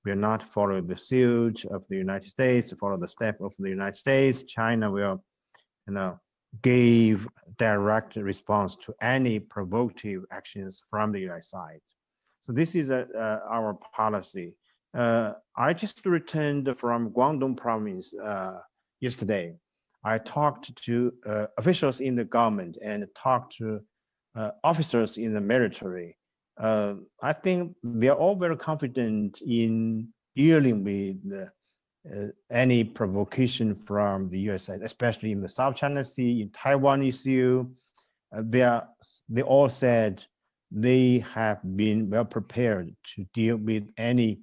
will not follow the suit of the United States, follow the step of the United States. China will, give direct response to any provocative actions from the United States. So this is our policy. I just returned from Guangdong province yesterday. I talked to officials in the government and talked to officers in the military. I think they're all very confident in dealing with any provocation from the US, especially in the South China Sea, in Taiwan issue. They all said they have been well prepared to deal with any,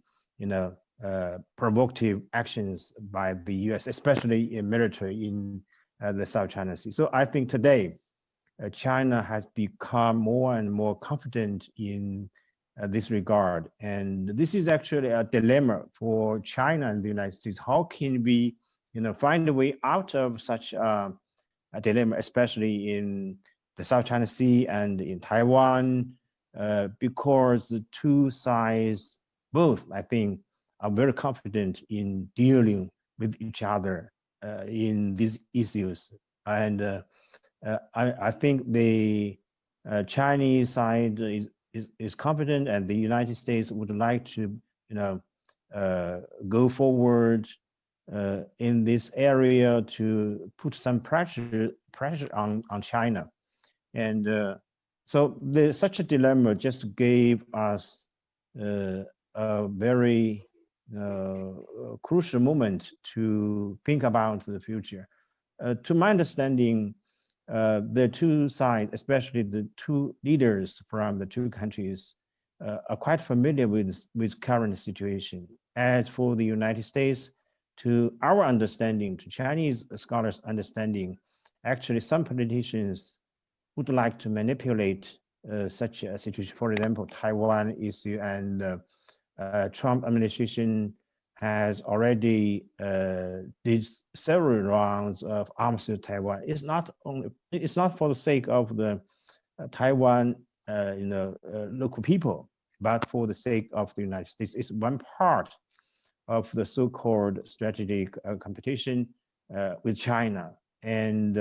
provocative actions by the US, especially in military in the South China Sea. So I think today, China has become more and more confident in this regard. And this is actually a dilemma for China and the United States. How can we, find a way out of such a dilemma, especially in the South China Sea and in Taiwan, because the two sides, both, I think, are very confident in dealing with each other in these issues. And I think the Chinese side is confident, and the United States would like to, go forward in this area to put some pressure on China. And so such a dilemma just gave us a very crucial moment to think about the future. To my understanding, the two sides, especially the two leaders from the two countries, are quite familiar with current situation. As for the United States, to our understanding, to Chinese scholars' understanding, actually some politicians would like to manipulate such a situation. For example, Taiwan issue, and Trump administration has already did several rounds of arms to Taiwan. It's not for the sake of the Taiwan, local people, but for the sake of the United States. It's one part of the so-called strategic competition with China, and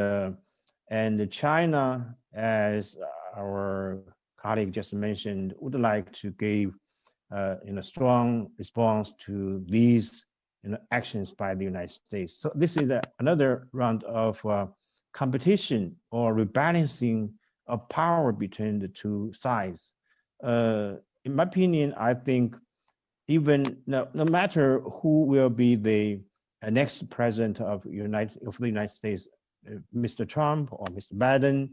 China, as our colleague just mentioned, would like to give strong response to these actions by the United States. So this is another round of competition or rebalancing of power between the two sides. In my opinion, I think even no matter who will be the next president of the United States, Mr. Trump or Mr. Biden,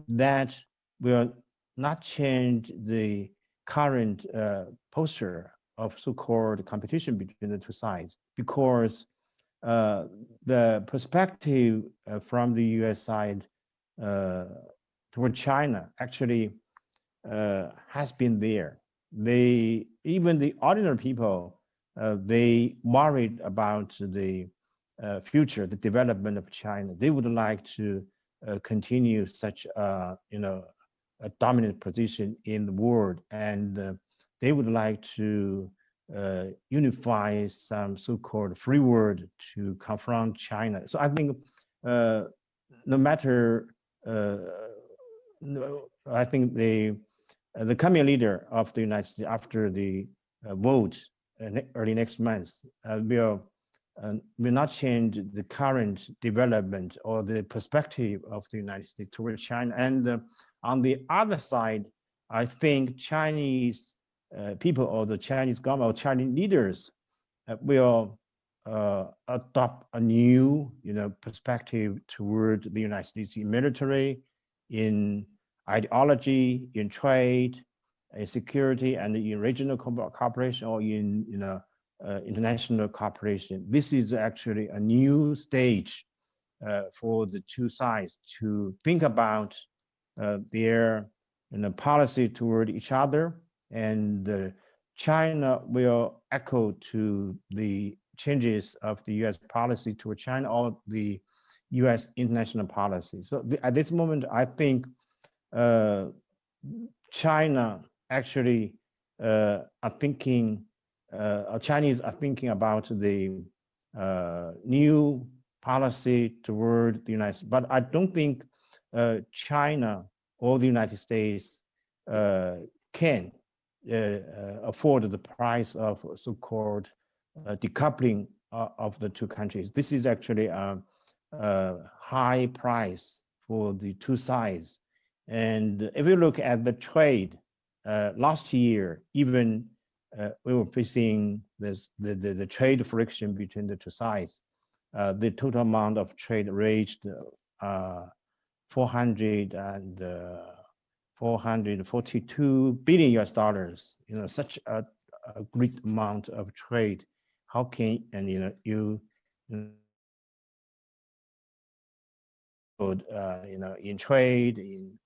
that will not change the current posture of so-called competition between the two sides, because the perspective from the US side toward China actually has been there. Even the ordinary people, they worried about the future, the development of China. They would like to continue such a dominant position in the world, and they would like to unify some so-called free world to confront China. So I think no matter, I think the coming leader of the United States after the vote early next month will not change the current development or the perspective of the United States toward China. And on the other side, I think Chinese people or the Chinese government or Chinese leaders will adopt a new, perspective toward the United States in military, in ideology, in trade, in security, and in regional cooperation or in international cooperation. This is actually a new stage for the two sides to think about their policy toward each other, and China will echo to the changes of the U.S. policy toward China or the U.S. international policy. So at this moment, I think China actually are thinking, Chinese are thinking about the new policy toward the United States. But I don't think China or the United States can afford the price of so-called decoupling of the two countries. This is actually a high price for the two sides. And if you look at the trade, last year, even we were facing the trade friction between the two sides. The total amount of trade reached 442 billion US dollars. Such a great amount of trade. How can you in trade, in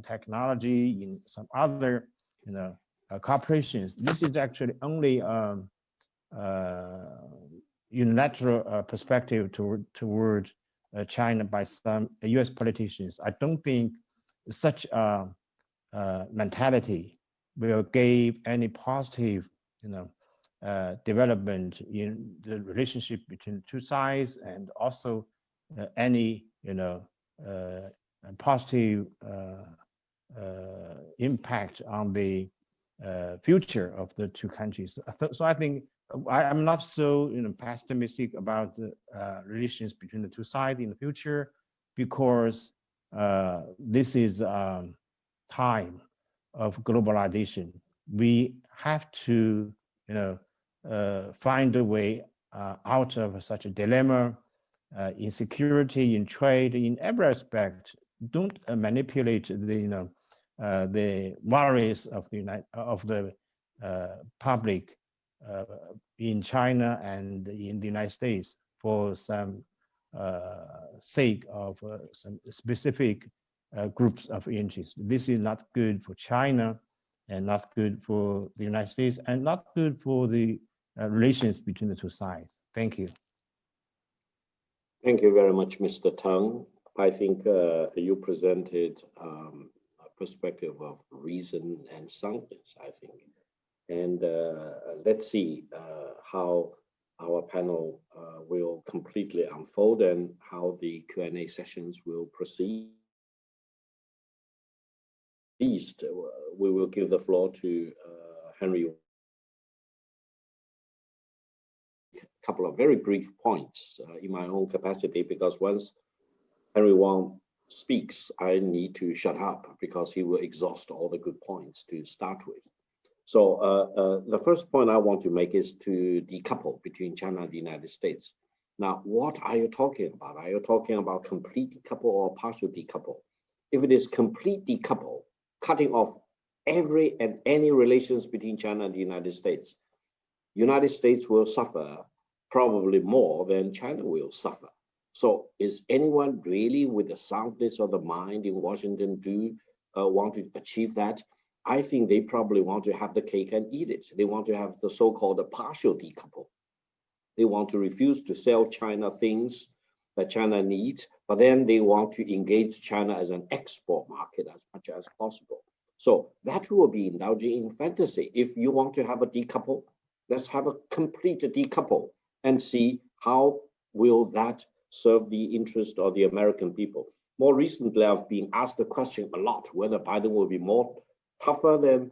technology, in some other corporations? This is actually only unilateral perspective toward China by some U.S. politicians. I don't think such a mentality will give any positive, development in the relationship between the two sides, and also any, positive impact on the future of the two countries. So I think I'm not so pessimistic about the relations between the two sides in the future, because this is time of globalization. We have to find a way out of such a dilemma in security, in trade, in every aspect. Don't manipulate the worries of the public in China and in the United States for some sake of some specific groups of interests. This is not good for China, and not good for the United States, and not good for the relations between the two sides. Thank you. Thank you very much, Mr. Tang. I think you presented a perspective of reason and soundness, I think. And let's see how our panel will completely unfold and how the Q&A sessions will proceed. At least we will give the floor to Henry. A couple of very brief points in my own capacity, because once Henry Wang speaks, I need to shut up because he will exhaust all the good points to start with. So the first point I want to make is to decouple between China and the United States. Now, what are you talking about? Are you talking about complete decouple or partial decouple? If it is complete decouple, cutting off every and any relations between China and the United States will suffer probably more than China will suffer. So is anyone really with the soundness of the mind in Washington want to achieve that? I think they probably want to have the cake and eat it. They want to have the so-called partial decouple. They want to refuse to sell China things that China needs, but then they want to engage China as an export market as much as possible. So that will be indulging in fantasy. If you want to have a decouple, let's have a complete decouple and see how will that serve the interest of the American people. More recently, I've been asked the question a lot whether Biden will be more tougher than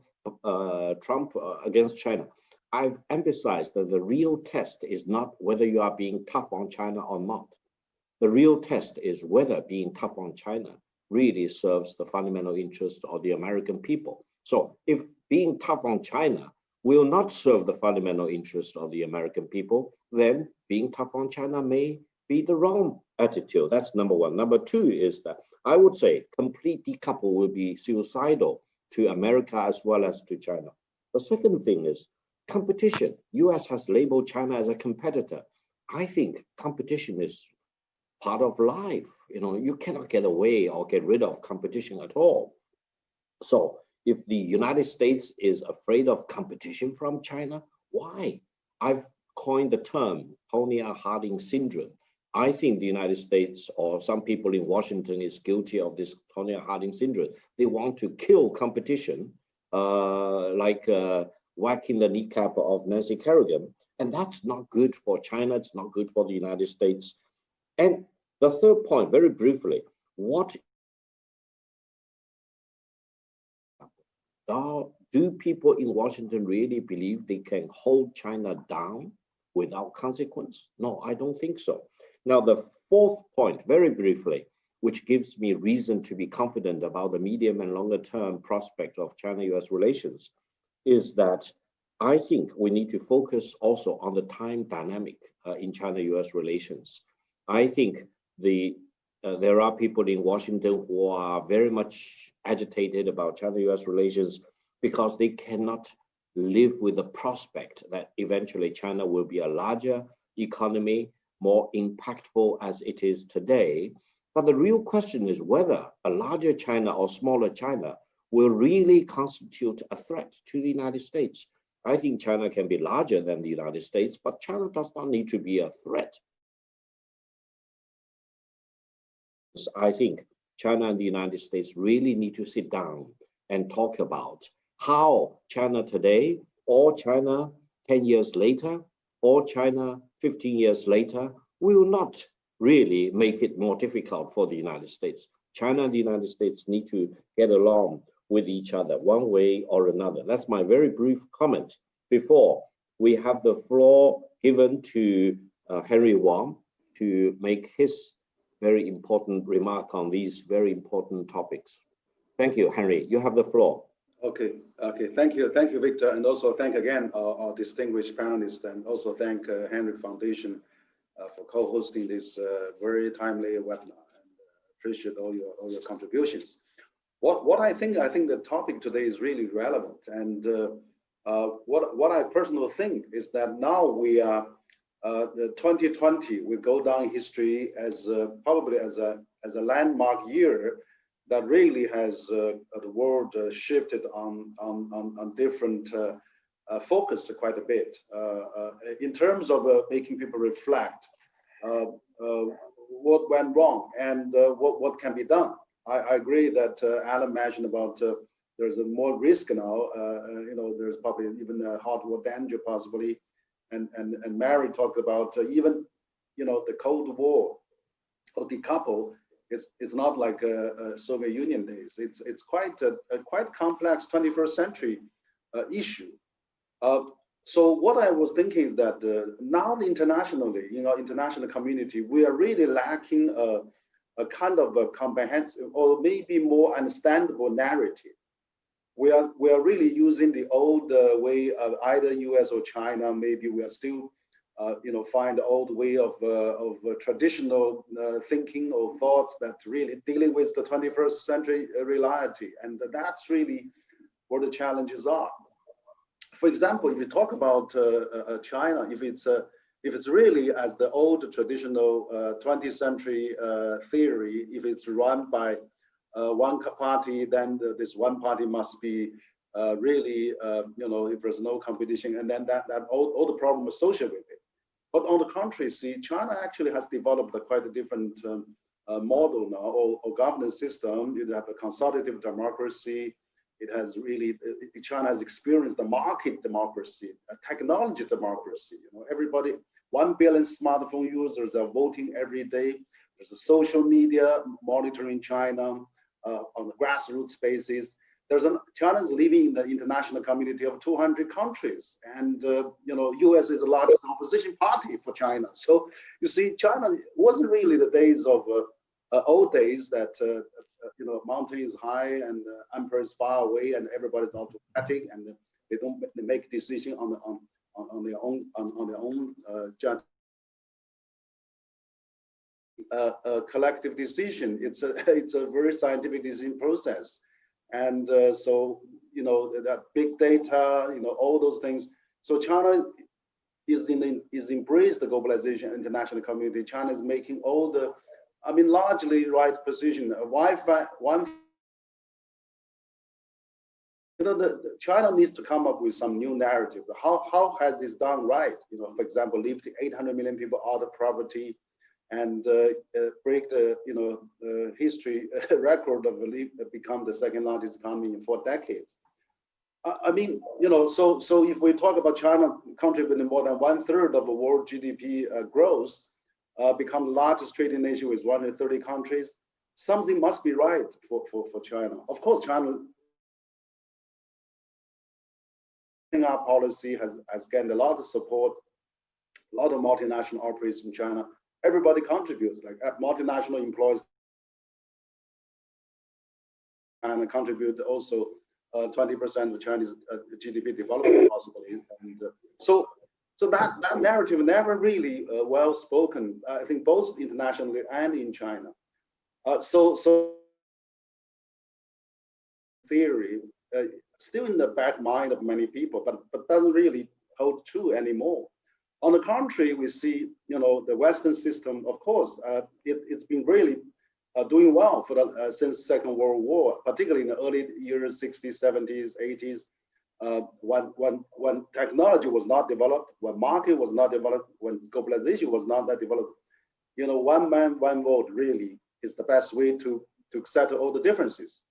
Trump against China. I've emphasized that the real test is not whether you are being tough on China or not. The real test is whether being tough on China really serves the fundamental interest of the American people. So if being tough on China will not serve the fundamental interest of the American people, then being tough on China may be the wrong attitude. That's number one. Number two is that I would say complete decouple will be suicidal to America as well as to China. The second thing is competition. US has labeled China as a competitor. I think competition is part of life. You cannot get away or get rid of competition at all. So if the United States is afraid of competition from China, why? I've coined the term Tonya Harding syndrome. I think the United States or some people in Washington is guilty of this Tonya Harding syndrome. They want to kill competition, like whacking the kneecap of Nancy Kerrigan. And that's not good for China. It's not good for the United States. And the third point, very briefly, what do people in Washington really believe they can hold China down without consequence? No, I don't think so. Now, the fourth point, very briefly, which gives me reason to be confident about the medium and longer term prospect of China-US relations, is that I think we need to focus also on the time dynamic in China-US relations. I think there are people in Washington who are very much agitated about China-US relations because they cannot live with the prospect that eventually China will be a larger economy, more impactful as it is today. But the real question is whether a larger China or smaller China will really constitute a threat to the United States. I think China can be larger than the United States, but China does not need to be a threat. I think China and the United States really need to sit down and talk about how China today or China 10 years later or China 15 years later will not really make it more difficult for the United States. China and the United States need to get along with each other one way or another. That's my very brief comment before we have the floor given to Henry Wang to make his very important remark on these very important topics. Thank you, Henry. You have the floor. Okay. Thank you, Victor, and also thank again our distinguished panelists, and also thank Hinrich Foundation for co-hosting this very timely webinar. And appreciate all your contributions. What I think the topic today is really relevant, and what I personally think is that now we are the 2020 will go down in history as probably as a landmark year that really has the world shifted on different focus quite a bit in terms of making people reflect what went wrong and what can be done. I agree that Alan mentioned about there's a more risk now. There's probably even a hot war danger possibly, and Mary talked about even the Cold War or decouple. It's not like Soviet Union days. It's quite a quite complex 21st century issue. So what I was thinking is that now internationally, international community, we are really lacking a kind of a comprehensive or maybe more understandable narrative. We are really using the old way of either US or China. Maybe we are still find the old way of traditional thinking or thoughts that really dealing with the 21st century reality, and that's really where the challenges are. For example, if you talk about China, if it's really as the old traditional 20th century theory, if it's run by one party, then this one party must be really, if there's no competition, and then that all the problem associated with it. But on the contrary, see, China actually has developed quite a different model now, or governance system. You have a consultative democracy. It has really, China has experienced the market democracy, a technology democracy. Everybody, 1 billion smartphone users are voting every day. There's a social media monitoring China on the grassroots basis. China is living in the international community of 200 countries, and U.S. is the largest opposition party for China. So you see, China wasn't really the days of old days that mountain is high and emperor is far away and everybody's autocratic and they make decision on their own collective decision. It's a very scientific decision process, and so that big data, all those things. So China is embraced the globalization international community. China is making all the, largely right position. Wi-Fi, China needs to come up with some new narrative. How has this done right? For example, lift 800 million people out of poverty, and break the history record of become the second largest economy in 4 decades. So if we talk about China contributing more than 1/3 of the world GDP growth, become the largest trading nation with 130 countries, something must be right for China. Of course, China our policy has gained a lot of support, a lot of multinational operators in China. Everybody contributes, like multinational employees and contribute also 20% of Chinese GDP development possibly. And so that narrative never really well spoken, I think both internationally and in China. So theory still in the back mind of many people, but doesn't really hold true anymore. On the contrary, we see, the Western system, of course, it's been really doing well for since Second World War, particularly in the early years, 60s, 70s, 80s, when technology was not developed, when market was not developed, when globalization was not that developed. One man, one vote really is the best way to settle all the differences.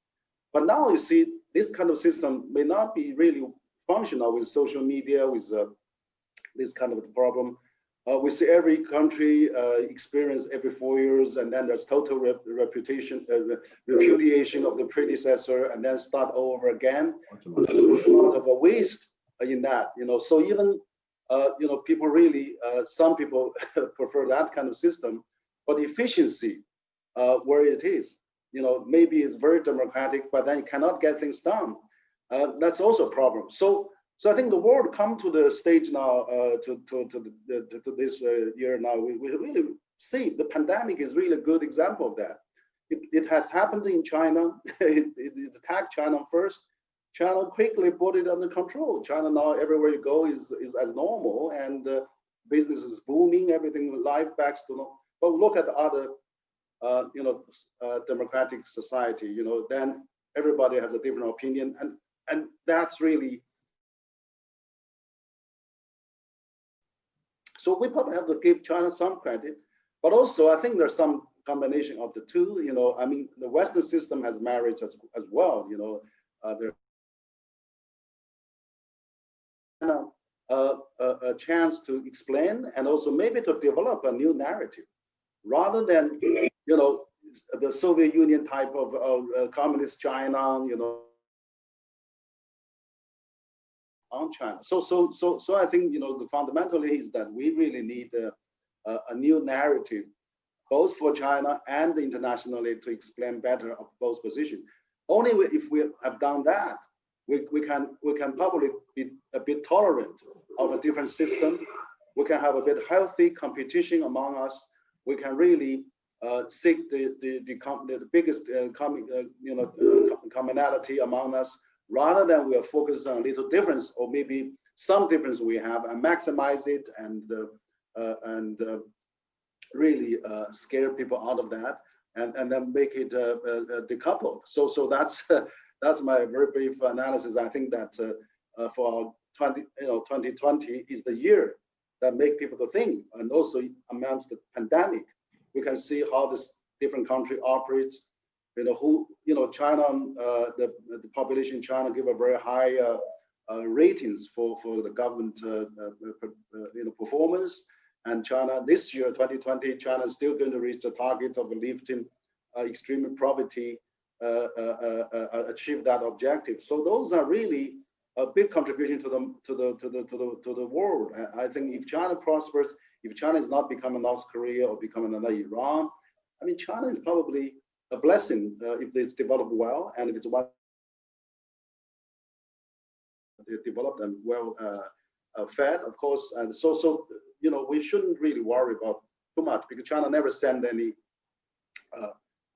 But now you see, this kind of system may not be really functional with social media, with this kind of problem. We see every country experience every 4 years, and then there's total repudiation of the predecessor, and then start over again. There's a lot of a waste in that, So even people really, some people prefer that kind of system, but efficiency, where it is, maybe it's very democratic, but then you cannot get things done. That's also a problem. So I think the world come to the stage now, to this year now, we really see the pandemic is really a good example of that. It has happened in China. It attacked China first. China quickly put it under control. China now, everywhere you go is as normal, and business is booming, everything, life back to normal. But look at the other, democratic society, then everybody has a different opinion, and that's really. So we probably have to give China some credit, but also I think there's some combination of the two. The Western system has merits as well. There a chance to explain and also maybe to develop a new narrative, rather than the Soviet Union type of communist China, on China. So I think the fundamentally is that we really need a new narrative, both for China and internationally, to explain better of both positions. Only if we have done that, we can probably be a bit tolerant of a different system. We can have a bit healthy competition among us. We can really seek the biggest commonality among us, rather than we are focused on a little difference or maybe some difference we have, and maximize it and really scare people out of that, and then make it decoupled. So that's my very brief analysis. I think that for 2020 is the year that make people to think, and also amongst the pandemic, we can see how this different country operates. China, the population in China give a very high ratings for the government performance, And China this year, 2020, China is still going to reach the target of lifting extreme poverty, achieve that objective. So those are really a big contribution to the world. I think if China prospers, if China is not becoming North Korea or becoming another Iran, I mean, China is probably a blessing if it's developed well, and if it's well developed and well fed, of course. And so you know, we shouldn't really worry about too much, because China never sent any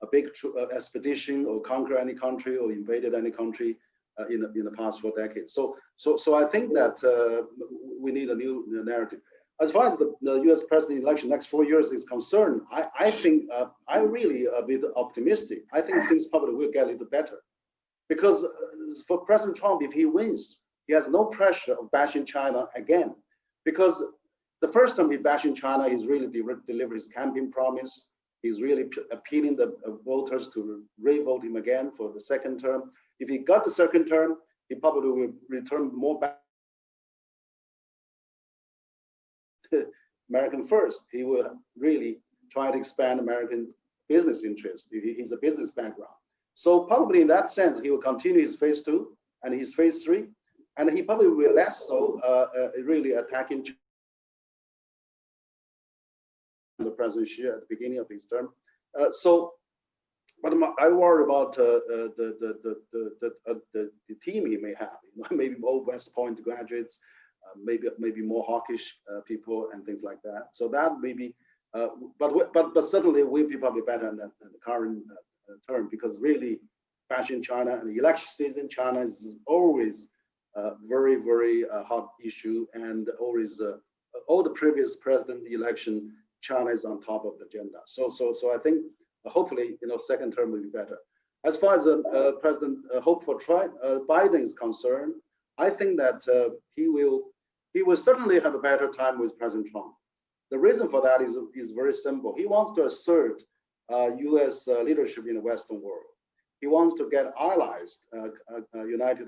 a big expedition or conquer any country or invaded any country in the past 4 decades. So I think that we need a new narrative. As far as the U.S. president election next 4 years is concerned, I think I'm really a bit optimistic. I think things probably will get a little better, because for President Trump, if he wins, he has no pressure of bashing China again, because the first time he bashing China, he's really delivered his campaign promise. He's really appealing the voters to re-vote him again for the second term. If he got the second term, he probably will return more back to American first. He will really try to expand American business interests. He's a business background. So probably in that sense, he will continue his phase 2 and his phase 3. And he probably will less so really attacking the President Xi at the beginning of his term. But I worry about the team he may have. You know, maybe more West Point graduates, maybe more hawkish people and things like that. So that maybe, but certainly we'll be probably better than the current term, because really bashing China and the election season, China is always very, very hot issue, and always all the previous president election, China is on top of the agenda. So I think hopefully, you know, second term will be better. As far as President hope for Biden is concerned, I think that he will certainly have a better time with President Trump. The reason for that is very simple. He wants to assert U.S. leadership in the Western world. He wants to get allies united,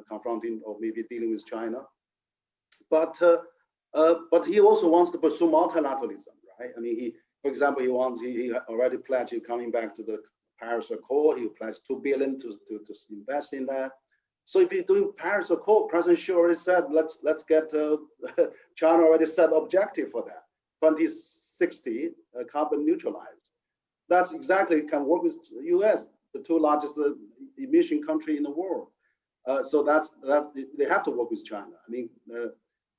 confronting or maybe dealing with China. But he also wants to pursue multilateralism, right? I mean, for example, he already pledged coming back to the Paris Accord. He pledged $2 billion to invest in that. So if you're doing Paris Accord, President Xi already said, let's get China already set objective for that, 2060 carbon neutralized. That's exactly can work with the U.S., the 2 largest emission country in the world. So that they have to work with China. I mean,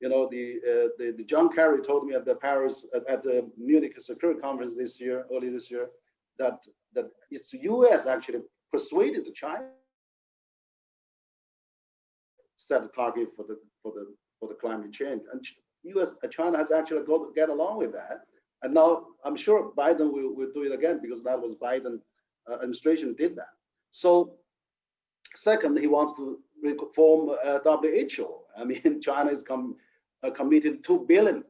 you know, the John Kerry told me at the Paris at the Munich Security Conference early this year, that it's the U.S. actually persuaded China set a target for the climate change, and China has actually got to get along with that. And now I'm sure Biden will do it again, because that was Biden administration did that. So second, he wants to reform WHO. I mean, China is committed $2 billion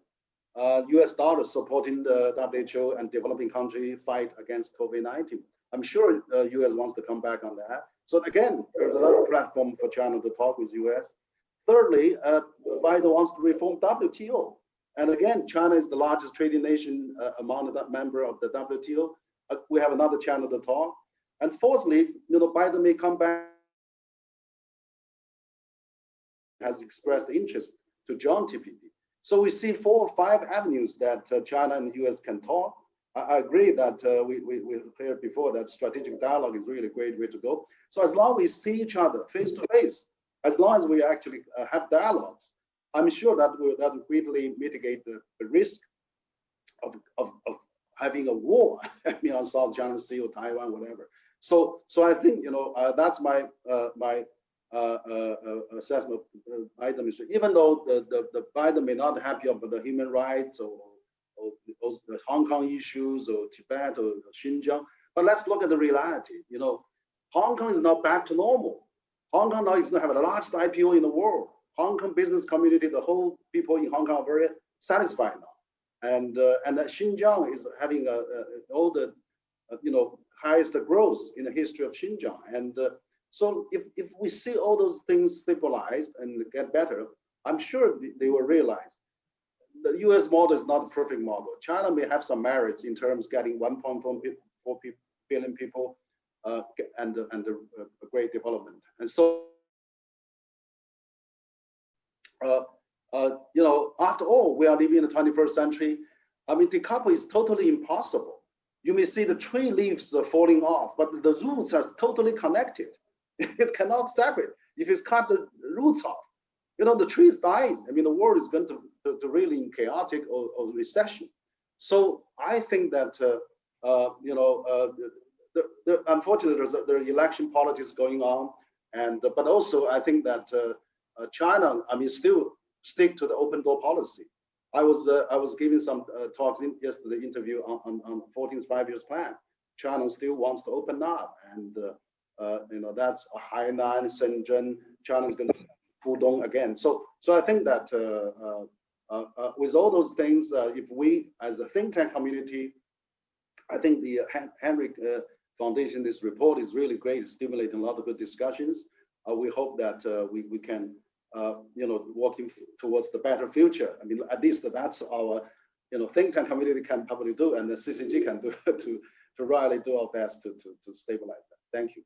US dollars supporting the WHO and developing country fight against COVID-19. I'm sure US wants to come back on that. So again, there's another platform for China to talk with US. Thirdly, Biden wants to reform WTO. And again, China is the largest trading nation among the member of the WTO. We have another channel to talk. And fourthly, you know, Biden may come back, has expressed interest to join TPP. So we see 4 or 5 avenues that China and the US can talk. I agree that we heard before that strategic dialogue is really a great way to go. So as long as we see each other face to face, as long as we actually have dialogues, I'm sure that will greatly mitigate the risk of having a war on South China Sea or Taiwan, whatever. So I think, you know, that's my assessment of Biden administration. Even though the Biden may not be happy about the human rights or the Hong Kong issues or Tibet or Xinjiang, but let's look at the reality. You know, Hong Kong is now back to normal. Hong Kong now is going to have the largest IPO in the world. Hong Kong business community, the whole people in Hong Kong are very satisfied now. And Xinjiang is having all the highest growth in the history of Xinjiang. And so if we see all those things stabilized and get better, I'm sure they will realize the US model is not a perfect model. China may have some merits in terms of getting 1.4 billion people and a great development. And so, you know, after all, we are living in the 21st century. I mean, decouple is totally impossible. You may see the tree leaves falling off, but the roots are totally connected. It cannot separate. If it's cut the roots off, you know, the tree is dying. I mean, the world is going to really in chaotic or recession. So I think that, you know, unfortunately, there are election politics going on. And, but also I think that China, I mean, still stick to the open door policy. I was giving some talks in yesterday interview on 14th five-year plan. China still wants to open up, and you know, that's a Hainan, Shenzhen. China is going to Pudong again. So I think that with all those things, if we as a think tank community, I think the Hinrich Foundation, this report is really great, stimulating a lot of good discussions. We hope that we can. You know, working towards the better future. I mean, at least that's our, you know, think tank community can probably do, and the CCG can do to really do our best to stabilize that. Thank you.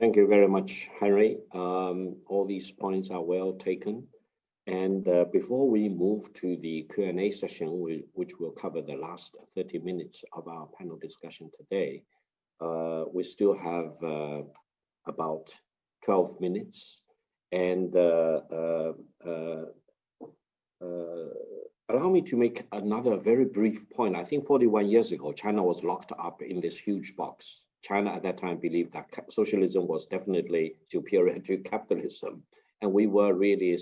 Thank you very much, Henry. All these points are well taken. And before we move to the Q&A session, which will cover the last 30 minutes of our panel discussion today, we still have about 12 minutes. And allow me to make another very brief point. I think 41 years ago, China was locked up in this huge box. China at that time believed that socialism was definitely superior to capitalism. And we were really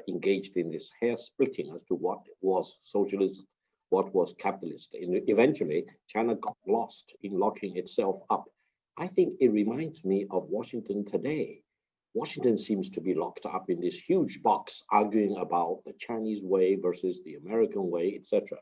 engaged in this hair splitting as to what was socialist, what was capitalist. And eventually, China got lost in locking itself up. I think it reminds me of Washington today. Washington seems to be locked up in this huge box, arguing about the Chinese way versus the American way, etc.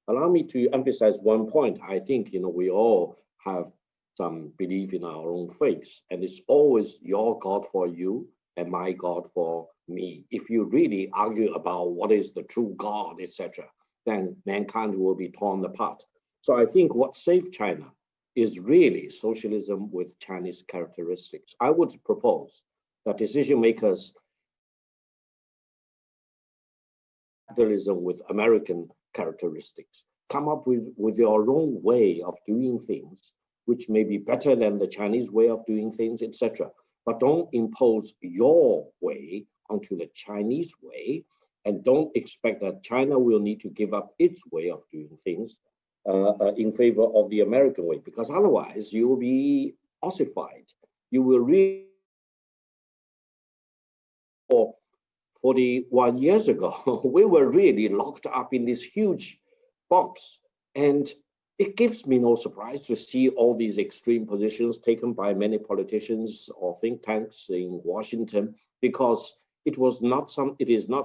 Allow me to emphasize one point. I think, you know, we all have some belief in our own faiths, and it's always your God for you and my God for me. If you really argue about what is the true God, etc., then mankind will be torn apart. So I think what saved China is really socialism with Chinese characteristics. I would propose that decision makers capitalism with American characteristics come up with your own way of doing things, which may be better than the Chinese way of doing things, etc. But don't impose your way onto the Chinese way, and don't expect that China will need to give up its way of doing things in favor of the American way, because otherwise you will be ossified. You will really. 41 years ago, we were really locked up in this huge box. And it gives me no surprise to see all these extreme positions taken by many politicians or think tanks in Washington, because it is not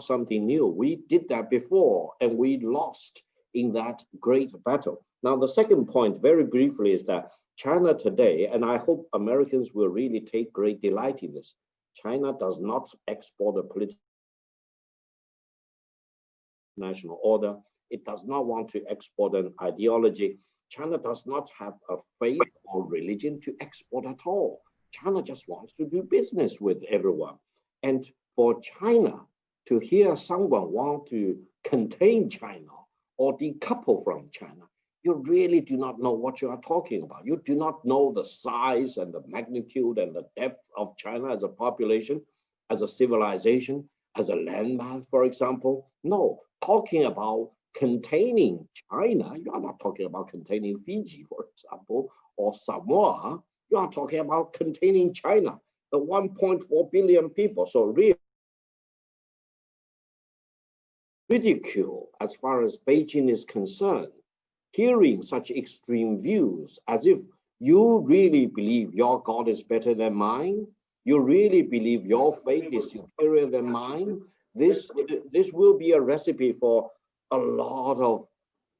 something new. We did that before, and we lost in that great battle. Now, the second point, very briefly, is that China today, and I hope Americans will really take great delight in this, China does not export a political national order. It does not want to export an ideology. China does not have a faith or religion to export at all. China just wants to do business with everyone. And for China to hear someone want to contain China or decouple from China, you really do not know what you are talking about. You do not know the size and the magnitude and the depth of China as a population, as a civilization, as a landmass, for example. No, talking about containing China, you are not talking about containing Fiji, for example, or Samoa. You are talking about containing China, the 1.4 billion people. So really ridicule as far as Beijing is concerned. Hearing such extreme views, as if you really believe your God is better than mine, you really believe your faith is superior than mine, this will be a recipe for a lot of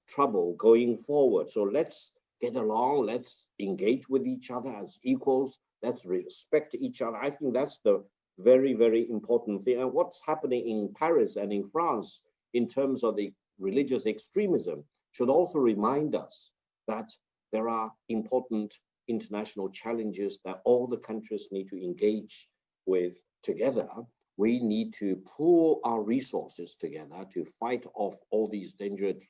trouble going forward. So let's get along, let's engage with each other as equals, let's respect each other. I think that's the very, very important thing. And what's happening in Paris and in France in terms of the religious extremism should also remind us that there are important international challenges that all the countries need to engage with together. We need to pool our resources together to fight off all these dangerous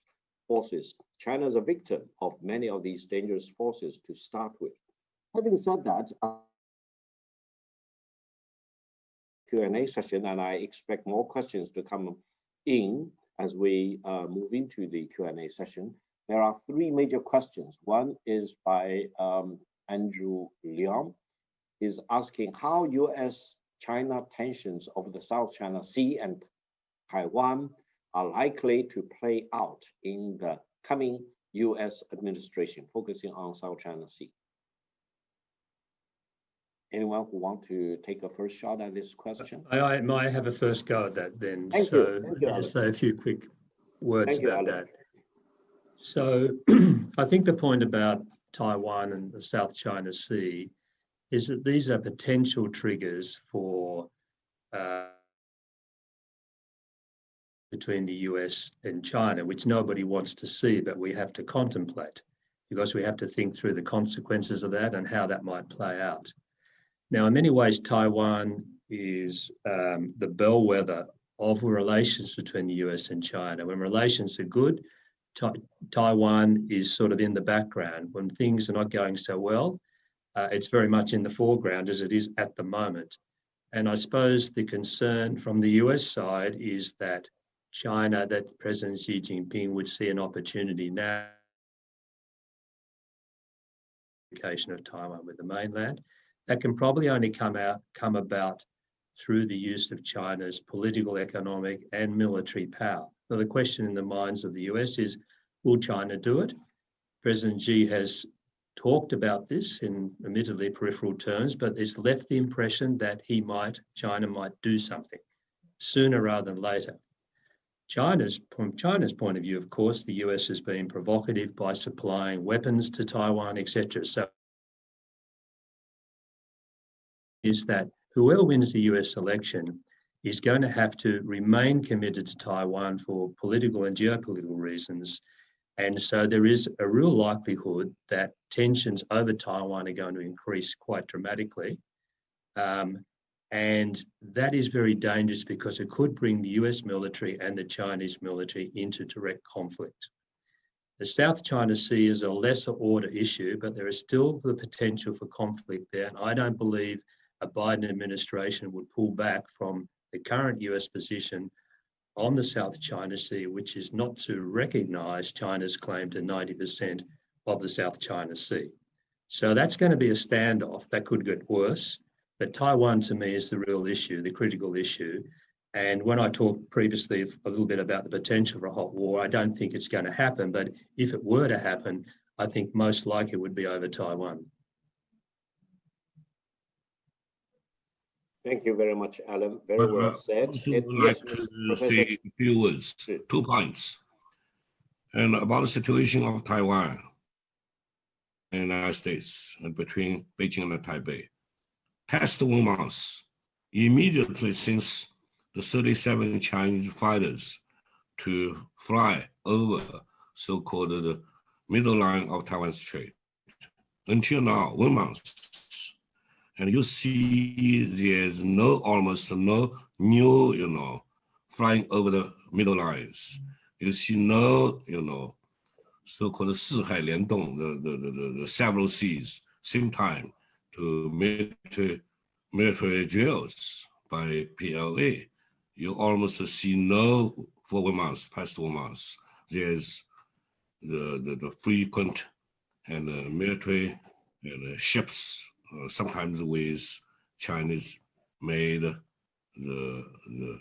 forces. China is a victim of many of these dangerous forces to start with. Having said that, Q&A session, and I expect more questions to come in as we move into the Q&A session. There are three major questions. One is by Andrew Leong. He's asking how US-China tensions over the South China Sea and Taiwan are likely to play out in the coming US administration, focusing on South China Sea. Anyone who want to take a first shot at this question? I might have a first go at that then. Thank you. Thank you, I'll just say a few quick words Thank you, about Alex. that. So I think the point about Taiwan and the South China Sea is that these are potential triggers for between the US and China, which nobody wants to see, but we have to contemplate because we have to think through the consequences of that and how that might play out. Now, in many ways, Taiwan is the bellwether of relations between the US and China. When relations are good, Taiwan is sort of in the background. When things are not going so well, it's very much in the foreground as it is at the moment. And I suppose the concern from the US side is that China, that President Xi Jinping would see an opportunity now of Taiwan with the mainland. That can probably only come about through the use of China's political, economic, and military power. Now, the question in the minds of the US is, will China do it? President Xi has talked about this in admittedly peripheral terms, but it's left the impression that China might do something sooner rather than later. From China's point of view, of course, the US has been provocative by supplying weapons to Taiwan, etc. So is that whoever wins the US election is going to have to remain committed to Taiwan for political and geopolitical reasons. And so there is a real likelihood that tensions over Taiwan are going to increase quite dramatically. And that is very dangerous because it could bring the US military and the Chinese military into direct conflict. The South China Sea is a lesser order issue, but there is still the potential for conflict there. And I don't believe a Biden administration would pull back from the current US position on the South China Sea, which is not to recognize China's claim to 90% of the South China Sea. So that's going to be a standoff that could get worse. But Taiwan, to me, is the real issue, the critical issue. And when I talked previously a little bit about the potential for a hot war, I don't think it's going to happen. But if it were to happen, I think most likely it would be over Taiwan. Thank you very much, Alan. Very well said. I would like to say a few words, 2 points. And about the situation of Taiwan and the United States and between Beijing and Taipei. Past 1 month, immediately since the 37 Chinese fighters to fly over so-called the middle line of Taiwan Strait. Until now, 1 month. And you see there's almost no new, flying over the middle lines. You see no, so-called 四海联动, the several seas, same time to military drills by PLA. You almost see no, for 1 month, past 1 month, there's the frequent and military and ships, sometimes with Chinese made the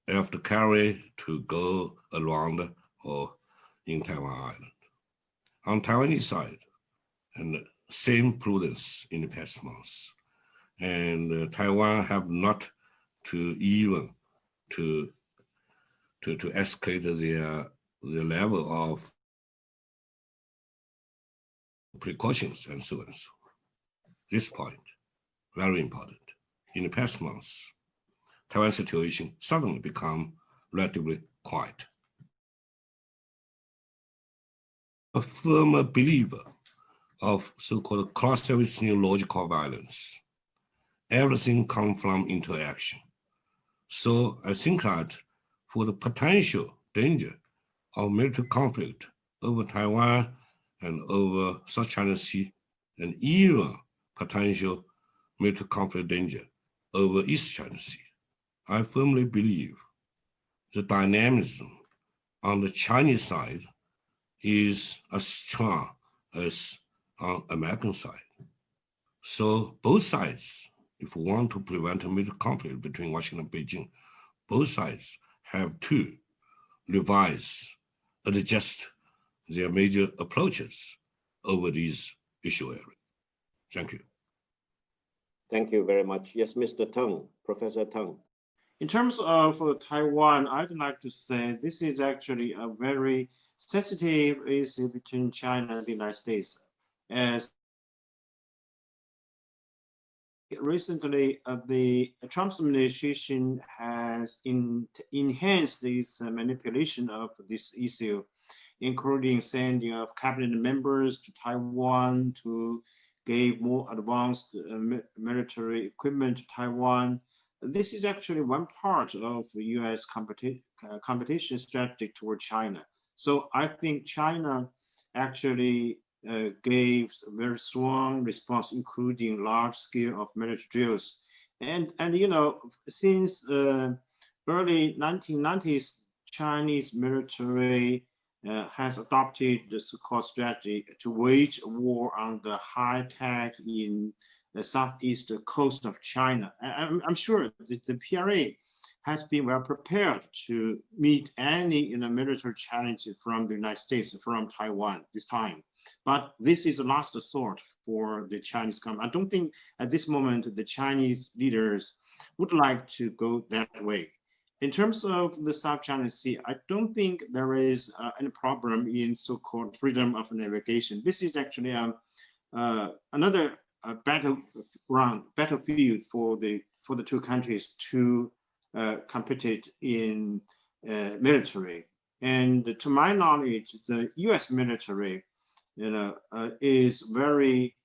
aircraft carrier to go around or in Taiwan Island. On Taiwanese side, and same prudence in the past months. And Taiwan have not to even to escalate the level of precautions and so on. This point, very important. In the past months, Taiwan situation suddenly become relatively quiet. a firmer believer of so-called cross-servicing logical violence. Everything comes from interaction. So I think that for the potential danger of military conflict over Taiwan and over South China Sea, and even potential military conflict danger over East China Sea, I firmly believe the dynamism on the Chinese side is as strong as on American side. So both sides, if we want to prevent a military conflict between Washington and Beijing, both sides have to revise, adjust their major approaches over these issue areas. Thank you. Thank you very much. Yes, Mr. Teng, Professor Teng. In terms of Taiwan, I'd like to say this is actually a very sensitive issue between China and the United States. As recently, the Trump administration has enhanced its manipulation of this issue, including sending of cabinet members to Taiwan to give more advanced military equipment to Taiwan. This is actually one part of the U.S. competition strategy toward China. So I think China actually gave a very strong response, including large scale of military drills. And you know, since early 1990s, Chinese military has adopted the so-called strategy to wage a war on the high tech in the southeast coast of China. I'm sure that the PRA has been well prepared to meet any military challenges from the United States, from Taiwan this time. But this is the last resort for the Chinese government. I don't think at this moment the Chinese leaders would like to go that way. In terms of the South China Sea, I don't think there is any problem in so-called freedom of navigation. This is actually another battlefield for the two countries to compete in military. And to my knowledge, the U.S. military, is very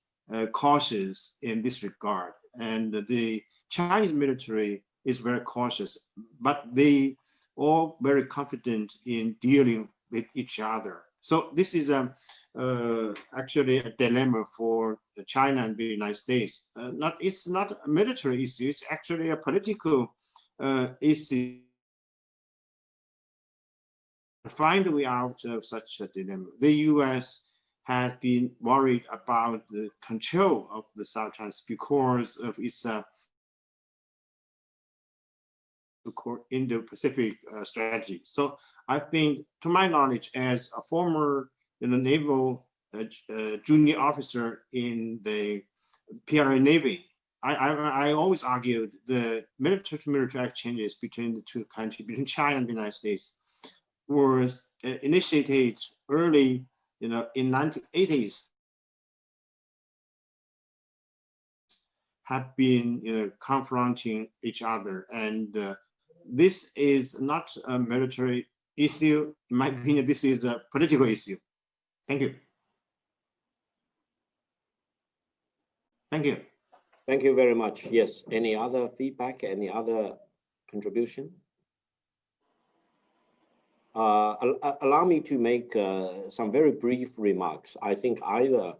cautious in this regard, and the Chinese military is very cautious, but they all very confident in dealing with each other. So this is actually a dilemma for China and the United States. It's not a military issue, it's actually a political issue. Find a way out of such a dilemma. The US has been worried about the control of the South China Sea because of its Indo-Pacific strategy. So I think, to my knowledge, as a former naval junior officer in the PRA Navy, I always argued the military-to-military exchanges between the two countries, between China and the United States, was initiated early, in 1980s, have been confronting each other, and this is not a military issue. In my opinion, this is a political issue. Thank you. Thank you. Thank you very much. Yes, any other feedback, any other contribution? Allow me to make some very brief remarks. I think either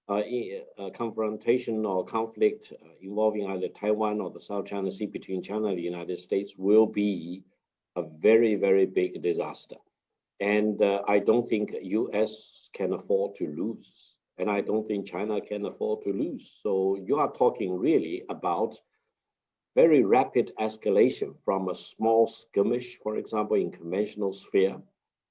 a confrontation or conflict involving either Taiwan or the South China Sea between China and the United States will be a very, very big disaster. And I don't think US can afford to lose. And I don't think China can afford to lose. So you are talking really about very rapid escalation from a small skirmish, for example, in conventional sphere,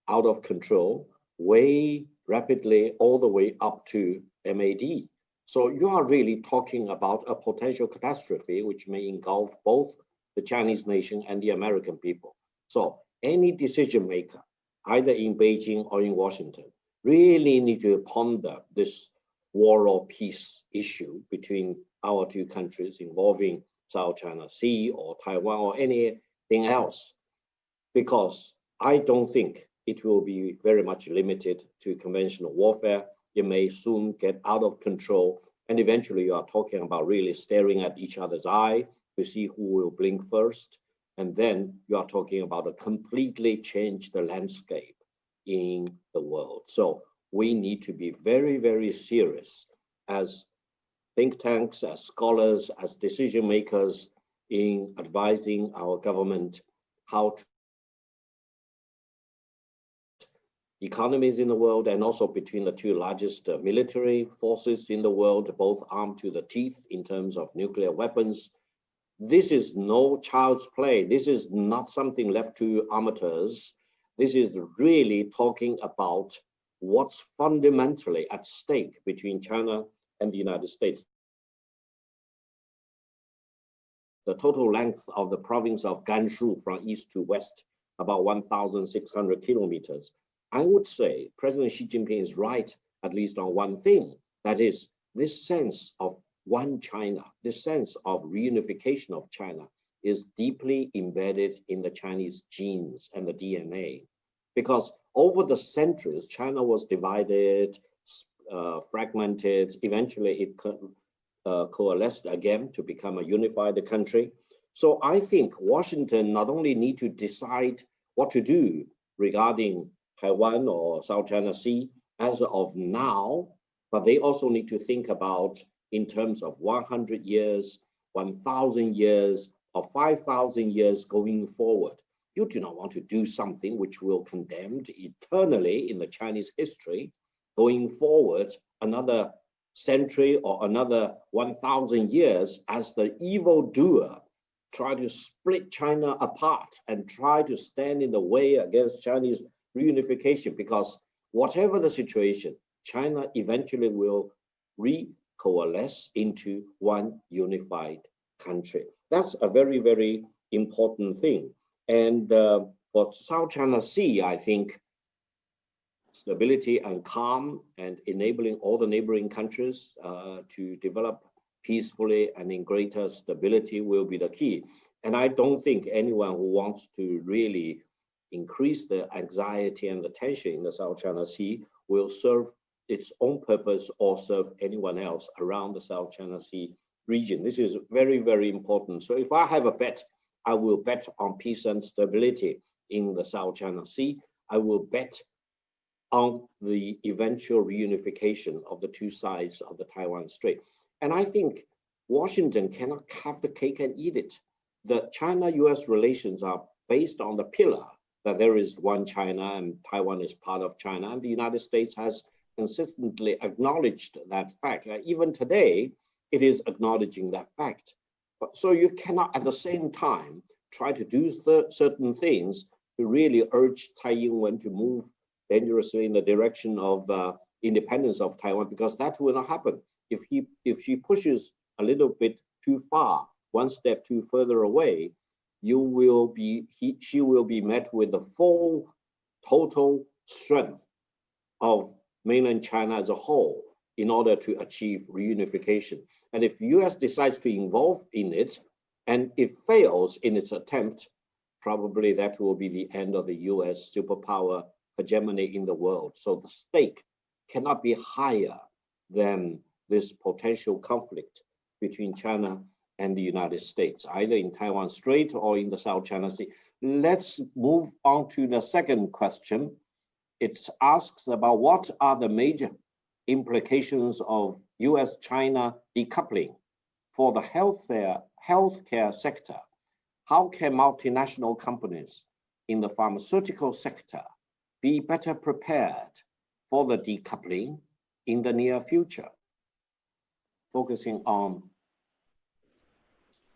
out of control, way rapidly all the way up to MAD. So you are really talking about a potential catastrophe which may engulf both the Chinese nation and the American people. So any decision maker, either in Beijing or in Washington, really need to ponder this war or peace issue between our two countries involving South China Sea or Taiwan or anything else, because I don't think it will be very much limited to conventional warfare. It may soon get out of control. And eventually you are talking about really staring at each other's eye to see who will blink first. And then you are talking about a completely change the landscape in the world. So we need to be very, very serious as think tanks, as scholars, as decision makers in advising our government how to economies in the world, and also between the two largest military forces in the world, both armed to the teeth in terms of nuclear weapons. This is no child's play. This is not something left to amateurs. This is really talking about what's fundamentally at stake between China and the United States. The total length of the province of Gansu from east to west, about 1,600 kilometers. I would say President Xi Jinping is right, at least on one thing, that is this sense of one China, this sense of reunification of China is deeply embedded in the Chinese genes and the DNA. Because over the centuries, China was divided, fragmented, eventually it coalesced again to become a unified country. So I think Washington not only need to decide what to do regarding Taiwan or South China Sea as of now, but they also need to think about in terms of 100 years, 1,000 years, or 5,000 years going forward. You do not want to do something which will condemn eternally in the Chinese history, going forward another century or another 1,000 years as the evildoer, try to split China apart and try to stand in the way against Chinese reunification, because whatever the situation, China eventually will coalesce into one unified country. That's a very, very important thing. And for South China Sea, I think stability and calm and enabling all the neighboring countries to develop peacefully and in greater stability will be the key. And I don't think anyone who wants to really increase the anxiety and the tension in the South China Sea will serve its own purpose or serve anyone else around the South China Sea region. This is very, very important. So if I have a bet, I will bet on peace and stability in the South China Sea. I will bet on the eventual reunification of the two sides of the Taiwan Strait. And I think Washington cannot have the cake and eat it. The China-US relations are based on the pillar that there is one China and Taiwan is part of China, and the United States has consistently acknowledged that fact. Even today, it is acknowledging that fact. But so you cannot at the same time try to do certain things to really urge Tsai Ing-wen to move dangerously in the direction of independence of Taiwan, because that will not happen. If she pushes a little bit too far, one step too further away, she will be met with the full total strength of mainland China as a whole in order to achieve reunification. And if US decides to involve in it and it fails in its attempt, probably that will be the end of the US superpower hegemony in the world. So the stake cannot be higher than this potential conflict between China and the United States, either in Taiwan Strait or in the South China Sea. Let's move on to the second question. It asks about what are the major implications of US-China decoupling for the healthcare sector. How can multinational companies in the pharmaceutical sector be better prepared for the decoupling in the near future? Focusing on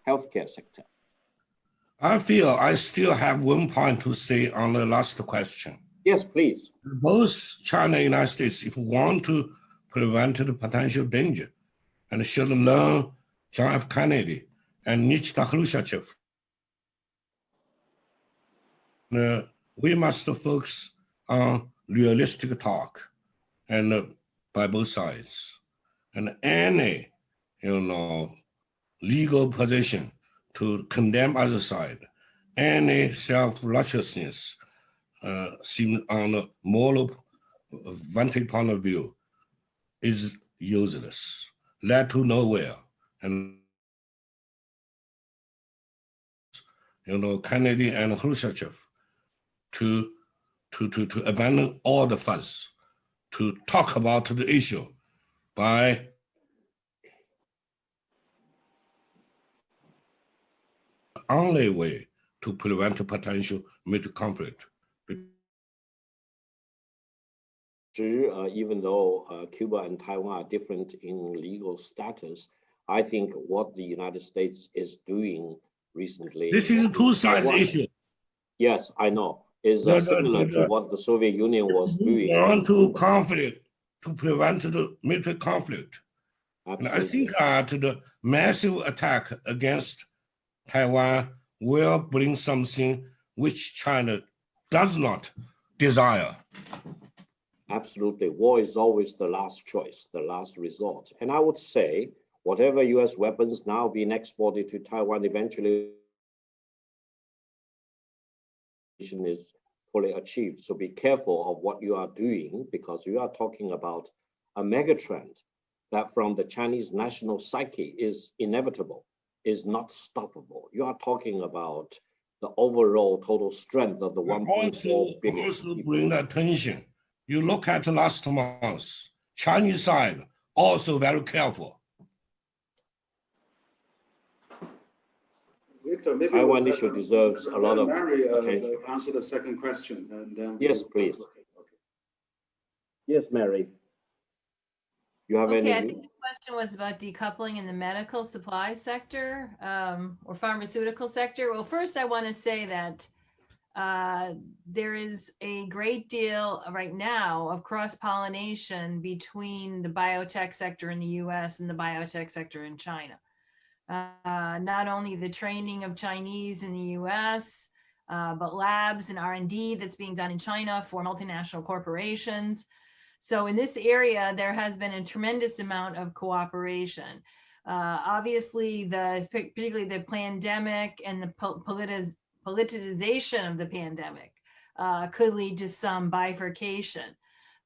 healthcare sector. I feel I still have one point to say on the last question. Yes, please. Both China and United States, if we want to prevent the potential danger, and should learn John F. Kennedy and Nikita Khrushchev, we must focus on realistic talk and by both sides. And any, legal position to condemn other side, any self-righteousness seen on a moral vantage point of view is useless, led to nowhere. And Kennedy and Khrushchev to abandon all the fuss, to talk about the issue by the only way to prevent a potential military conflict. Even though Cuba and Taiwan are different in legal status, I think what the United States is doing recently. This is a two-sided issue. Yes, I know. Is similar to what the Soviet Union was doing. Want to conflict to prevent the military conflict. Absolutely. And I think that the massive attack against Taiwan will bring something which China does not desire. Absolutely. War is always the last choice, the last resort. And I would say, whatever US weapons now being exported to Taiwan eventually is fully achieved. So be careful of what you are doing, because you are talking about a megatrend that from the Chinese national psyche is inevitable, is not stoppable. You are talking about the overall total strength of the 1.4 billion. Also bring attention. You look at last month, Chinese side also very careful. Victor, maybe Taiwan issue deserves a lot of attention. Answer the second question, and then yes, please. Okay. Yes, Mary. You have any? I think the question was about decoupling in the medical supply sector or pharmaceutical sector. Well, first I want to say that there is a great deal right now of cross-pollination between the biotech sector in the US and the biotech sector in China. Not only the training of Chinese in the US, but labs and R&D that's being done in China for multinational corporations. So in this area, there has been a tremendous amount of cooperation. Obviously, particularly the pandemic and the politicization of the pandemic could lead to some bifurcation.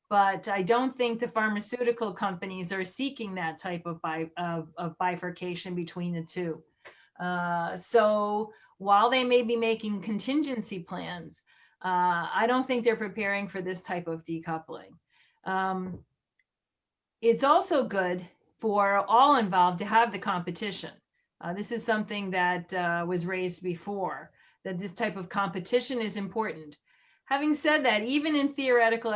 But I don't think the pharmaceutical companies are seeking that type of bifurcation between the two. So while they may be making contingency plans, I don't think they're preparing for this type of decoupling. It's also good for all involved to have the competition. This is something that was raised before, that this type of competition is important. Having said that, even in theoretical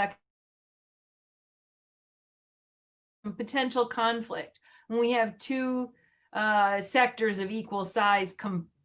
potential conflict, when we have two sectors of equal size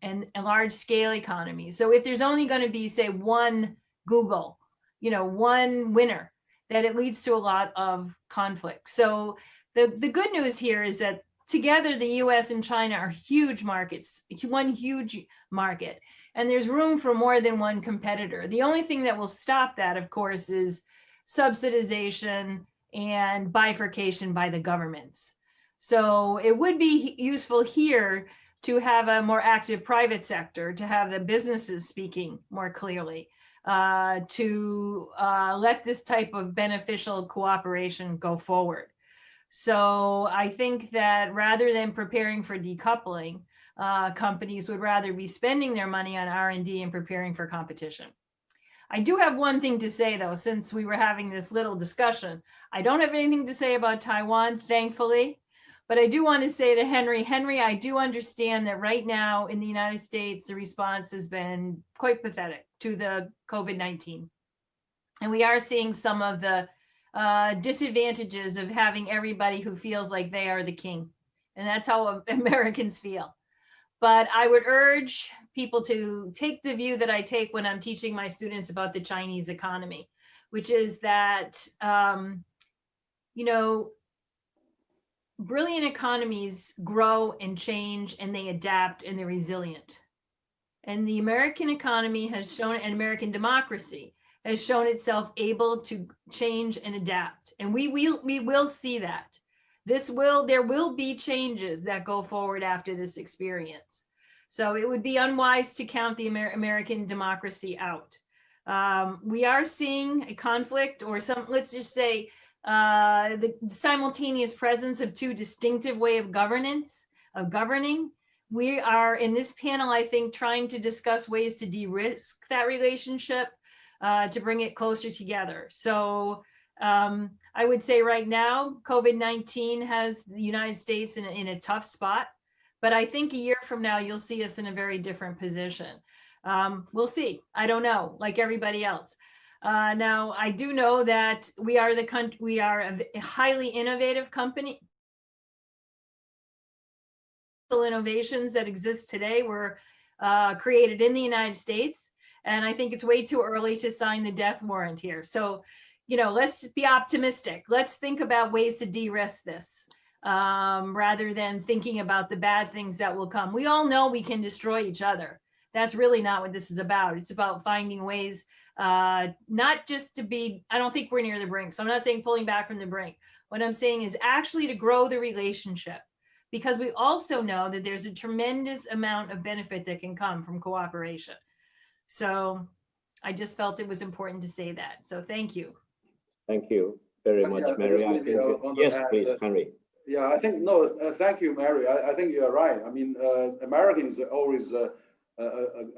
and large scale economies. So if there's only going to be, say, one Google, one winner, that it leads to a lot of conflict. So the good news here is that together the US and China are huge markets, one huge market, and there's room for more than one competitor. The only thing that will stop that, of course, is subsidization and bifurcation by the governments. So it would be useful here to have a more active private sector, to have the businesses speaking more clearly, to let this type of beneficial cooperation go forward. So I think that rather than preparing for decoupling, companies would rather be spending their money on R&D and preparing for competition. I do have one thing to say, though, since we were having this little discussion. I don't have anything to say about Taiwan, thankfully, but I do want to say to Henry, I do understand that right now in the United States, the response has been quite pathetic to the COVID-19. And we are seeing some of the disadvantages of having everybody who feels like they are the king. And that's how Americans feel. But I would urge people to take the view that I take when I'm teaching my students about the Chinese economy, which is that, brilliant economies grow and change and they adapt and they're resilient. And the American economy has shown, and American democracy has shown itself able to change and adapt. And we will see that. There will be changes that go forward after this experience. So it would be unwise to count the American democracy out. We are seeing a conflict, or some, let's just say, the simultaneous presence of two distinctive way of governing. We are in this panel, I think, trying to discuss ways to de-risk that relationship, to bring it closer together. So I would say right now, COVID-19 has the United States in a tough spot, but I think a year from now, you'll see us in a very different position. We'll see. I don't know, like everybody else. Now, I do know that we are a highly innovative company. The innovations that exist today were created in the United States, and I think it's way too early to sign the death warrant here. So, you know, let's just be optimistic. Let's think about ways to de-risk this, rather than thinking about the bad things that will come. We all know we can destroy each other. That's really not what this is about. It's about finding ways, not just to be, I don't think we're near the brink. So I'm not saying pulling back from the brink. What I'm saying is actually to grow the relationship, because we also know that there's a tremendous amount of benefit that can come from cooperation. So I just felt it was important to say that. So thank you. Thank you very much, Mary. I think, yes, please, Henry. Yeah, I think, no, thank you, Mary. I think you're right. I mean, Americans are always a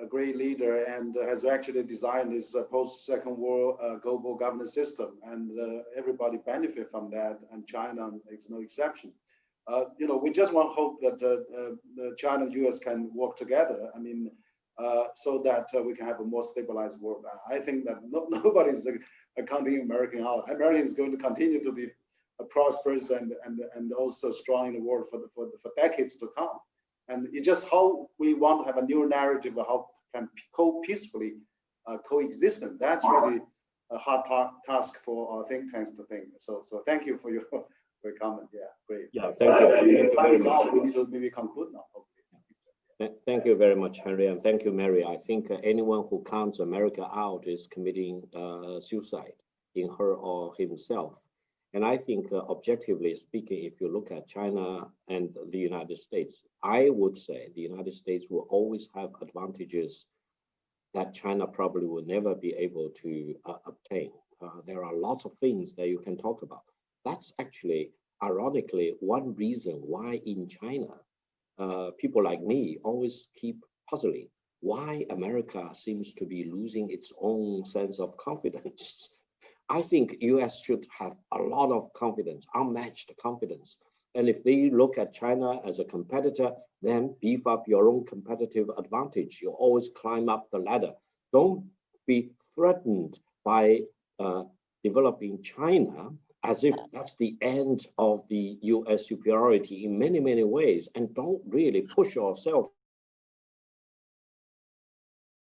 great leader and has actually designed this post-Second War global governance system, and everybody benefit from that, and China is no exception. You know, we just want to hope that China and US can work together. I mean, so that we can have a more stabilized world. I think that nobody's counting American out. America is going to continue to be prosperous and also strong in the world for decades to come. And it's just how we want to have a new narrative of how can peacefully coexist. That's really a hard task for our think tanks to think. So thank you for your comment. Yeah, great. Yeah, thank you. Time is up. We need to maybe conclude now. Thank you very much, Henry, and thank you, Mary. I think anyone who counts America out is committing suicide in her or himself. And I think objectively speaking, if you look at China and the United States, I would say the United States will always have advantages that China probably will never be able to obtain. There are lots of things that you can talk about. That's actually, ironically, one reason why in China, people like me always keep puzzling why America seems to be losing its own sense of confidence. I think US should have a lot of confidence, unmatched confidence. And if they look at China as a competitor, then beef up your own competitive advantage. You always climb up the ladder. Don't be threatened by developing China as if that's the end of the US superiority in many, many ways, and don't really push yourself,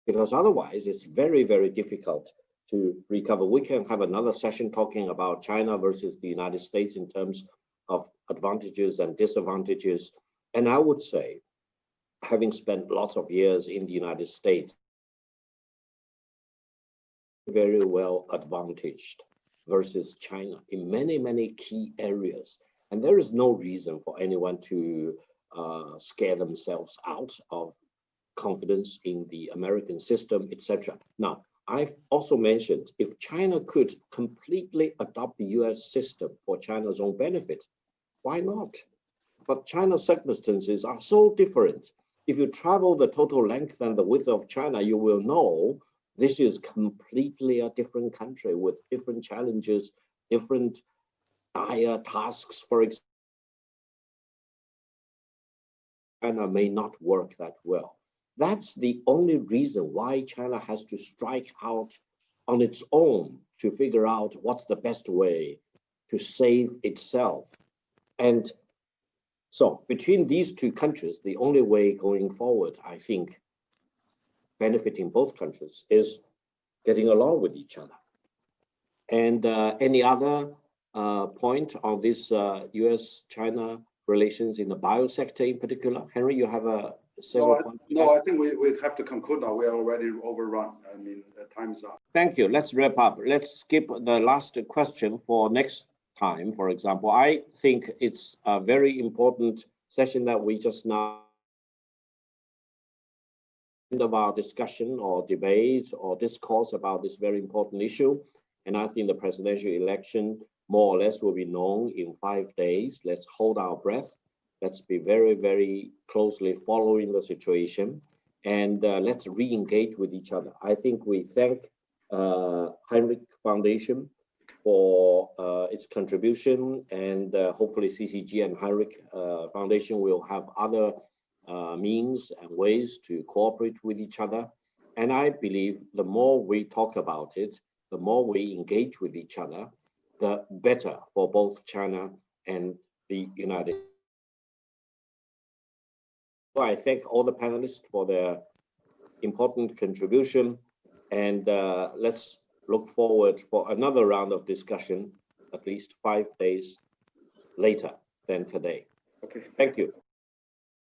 because otherwise it's very, very difficult to recover. We can have another session talking about China versus the United States in terms of advantages and disadvantages. And I would say, having spent lots of years in the United States, very well advantaged versus China in many, many key areas. And there is no reason for anyone to scare themselves out of confidence in the American system, etc. Now, I've also mentioned if China could completely adopt the US system for China's own benefit, why not? But China's circumstances are so different. If you travel the total length and the width of China, you will know this is completely a different country with different challenges, different dire tasks. For example, China may not work that well. That's the only reason why China has to strike out on its own to figure out what's the best way to save itself. And so between these two countries, the only way going forward, I think, benefiting both countries is getting along with each other. And any other point on this US-China relations in the biosector in particular? Henry, you have a No, I think we have to conclude now. We are already overrun. I mean, the time's up. Thank you. Let's wrap up. Let's skip the last question for next time, for example. I think it's a very important session that we just now of our discussion or debate or discourse about this very important issue. And I think the presidential election more or less will be known in 5 days. Let's hold our breath. Let's be very, very closely following the situation, and let's re-engage with each other. I think we thank Hinrich Foundation for its contribution, and hopefully CCG and Hinrich Foundation will have other means and ways to cooperate with each other. And I believe the more we talk about it, the more we engage with each other, the better for both China and the United States. So I thank all the panelists for their important contribution, and let's look forward for another round of discussion, at least 5 days later than today. Okay. Thank you.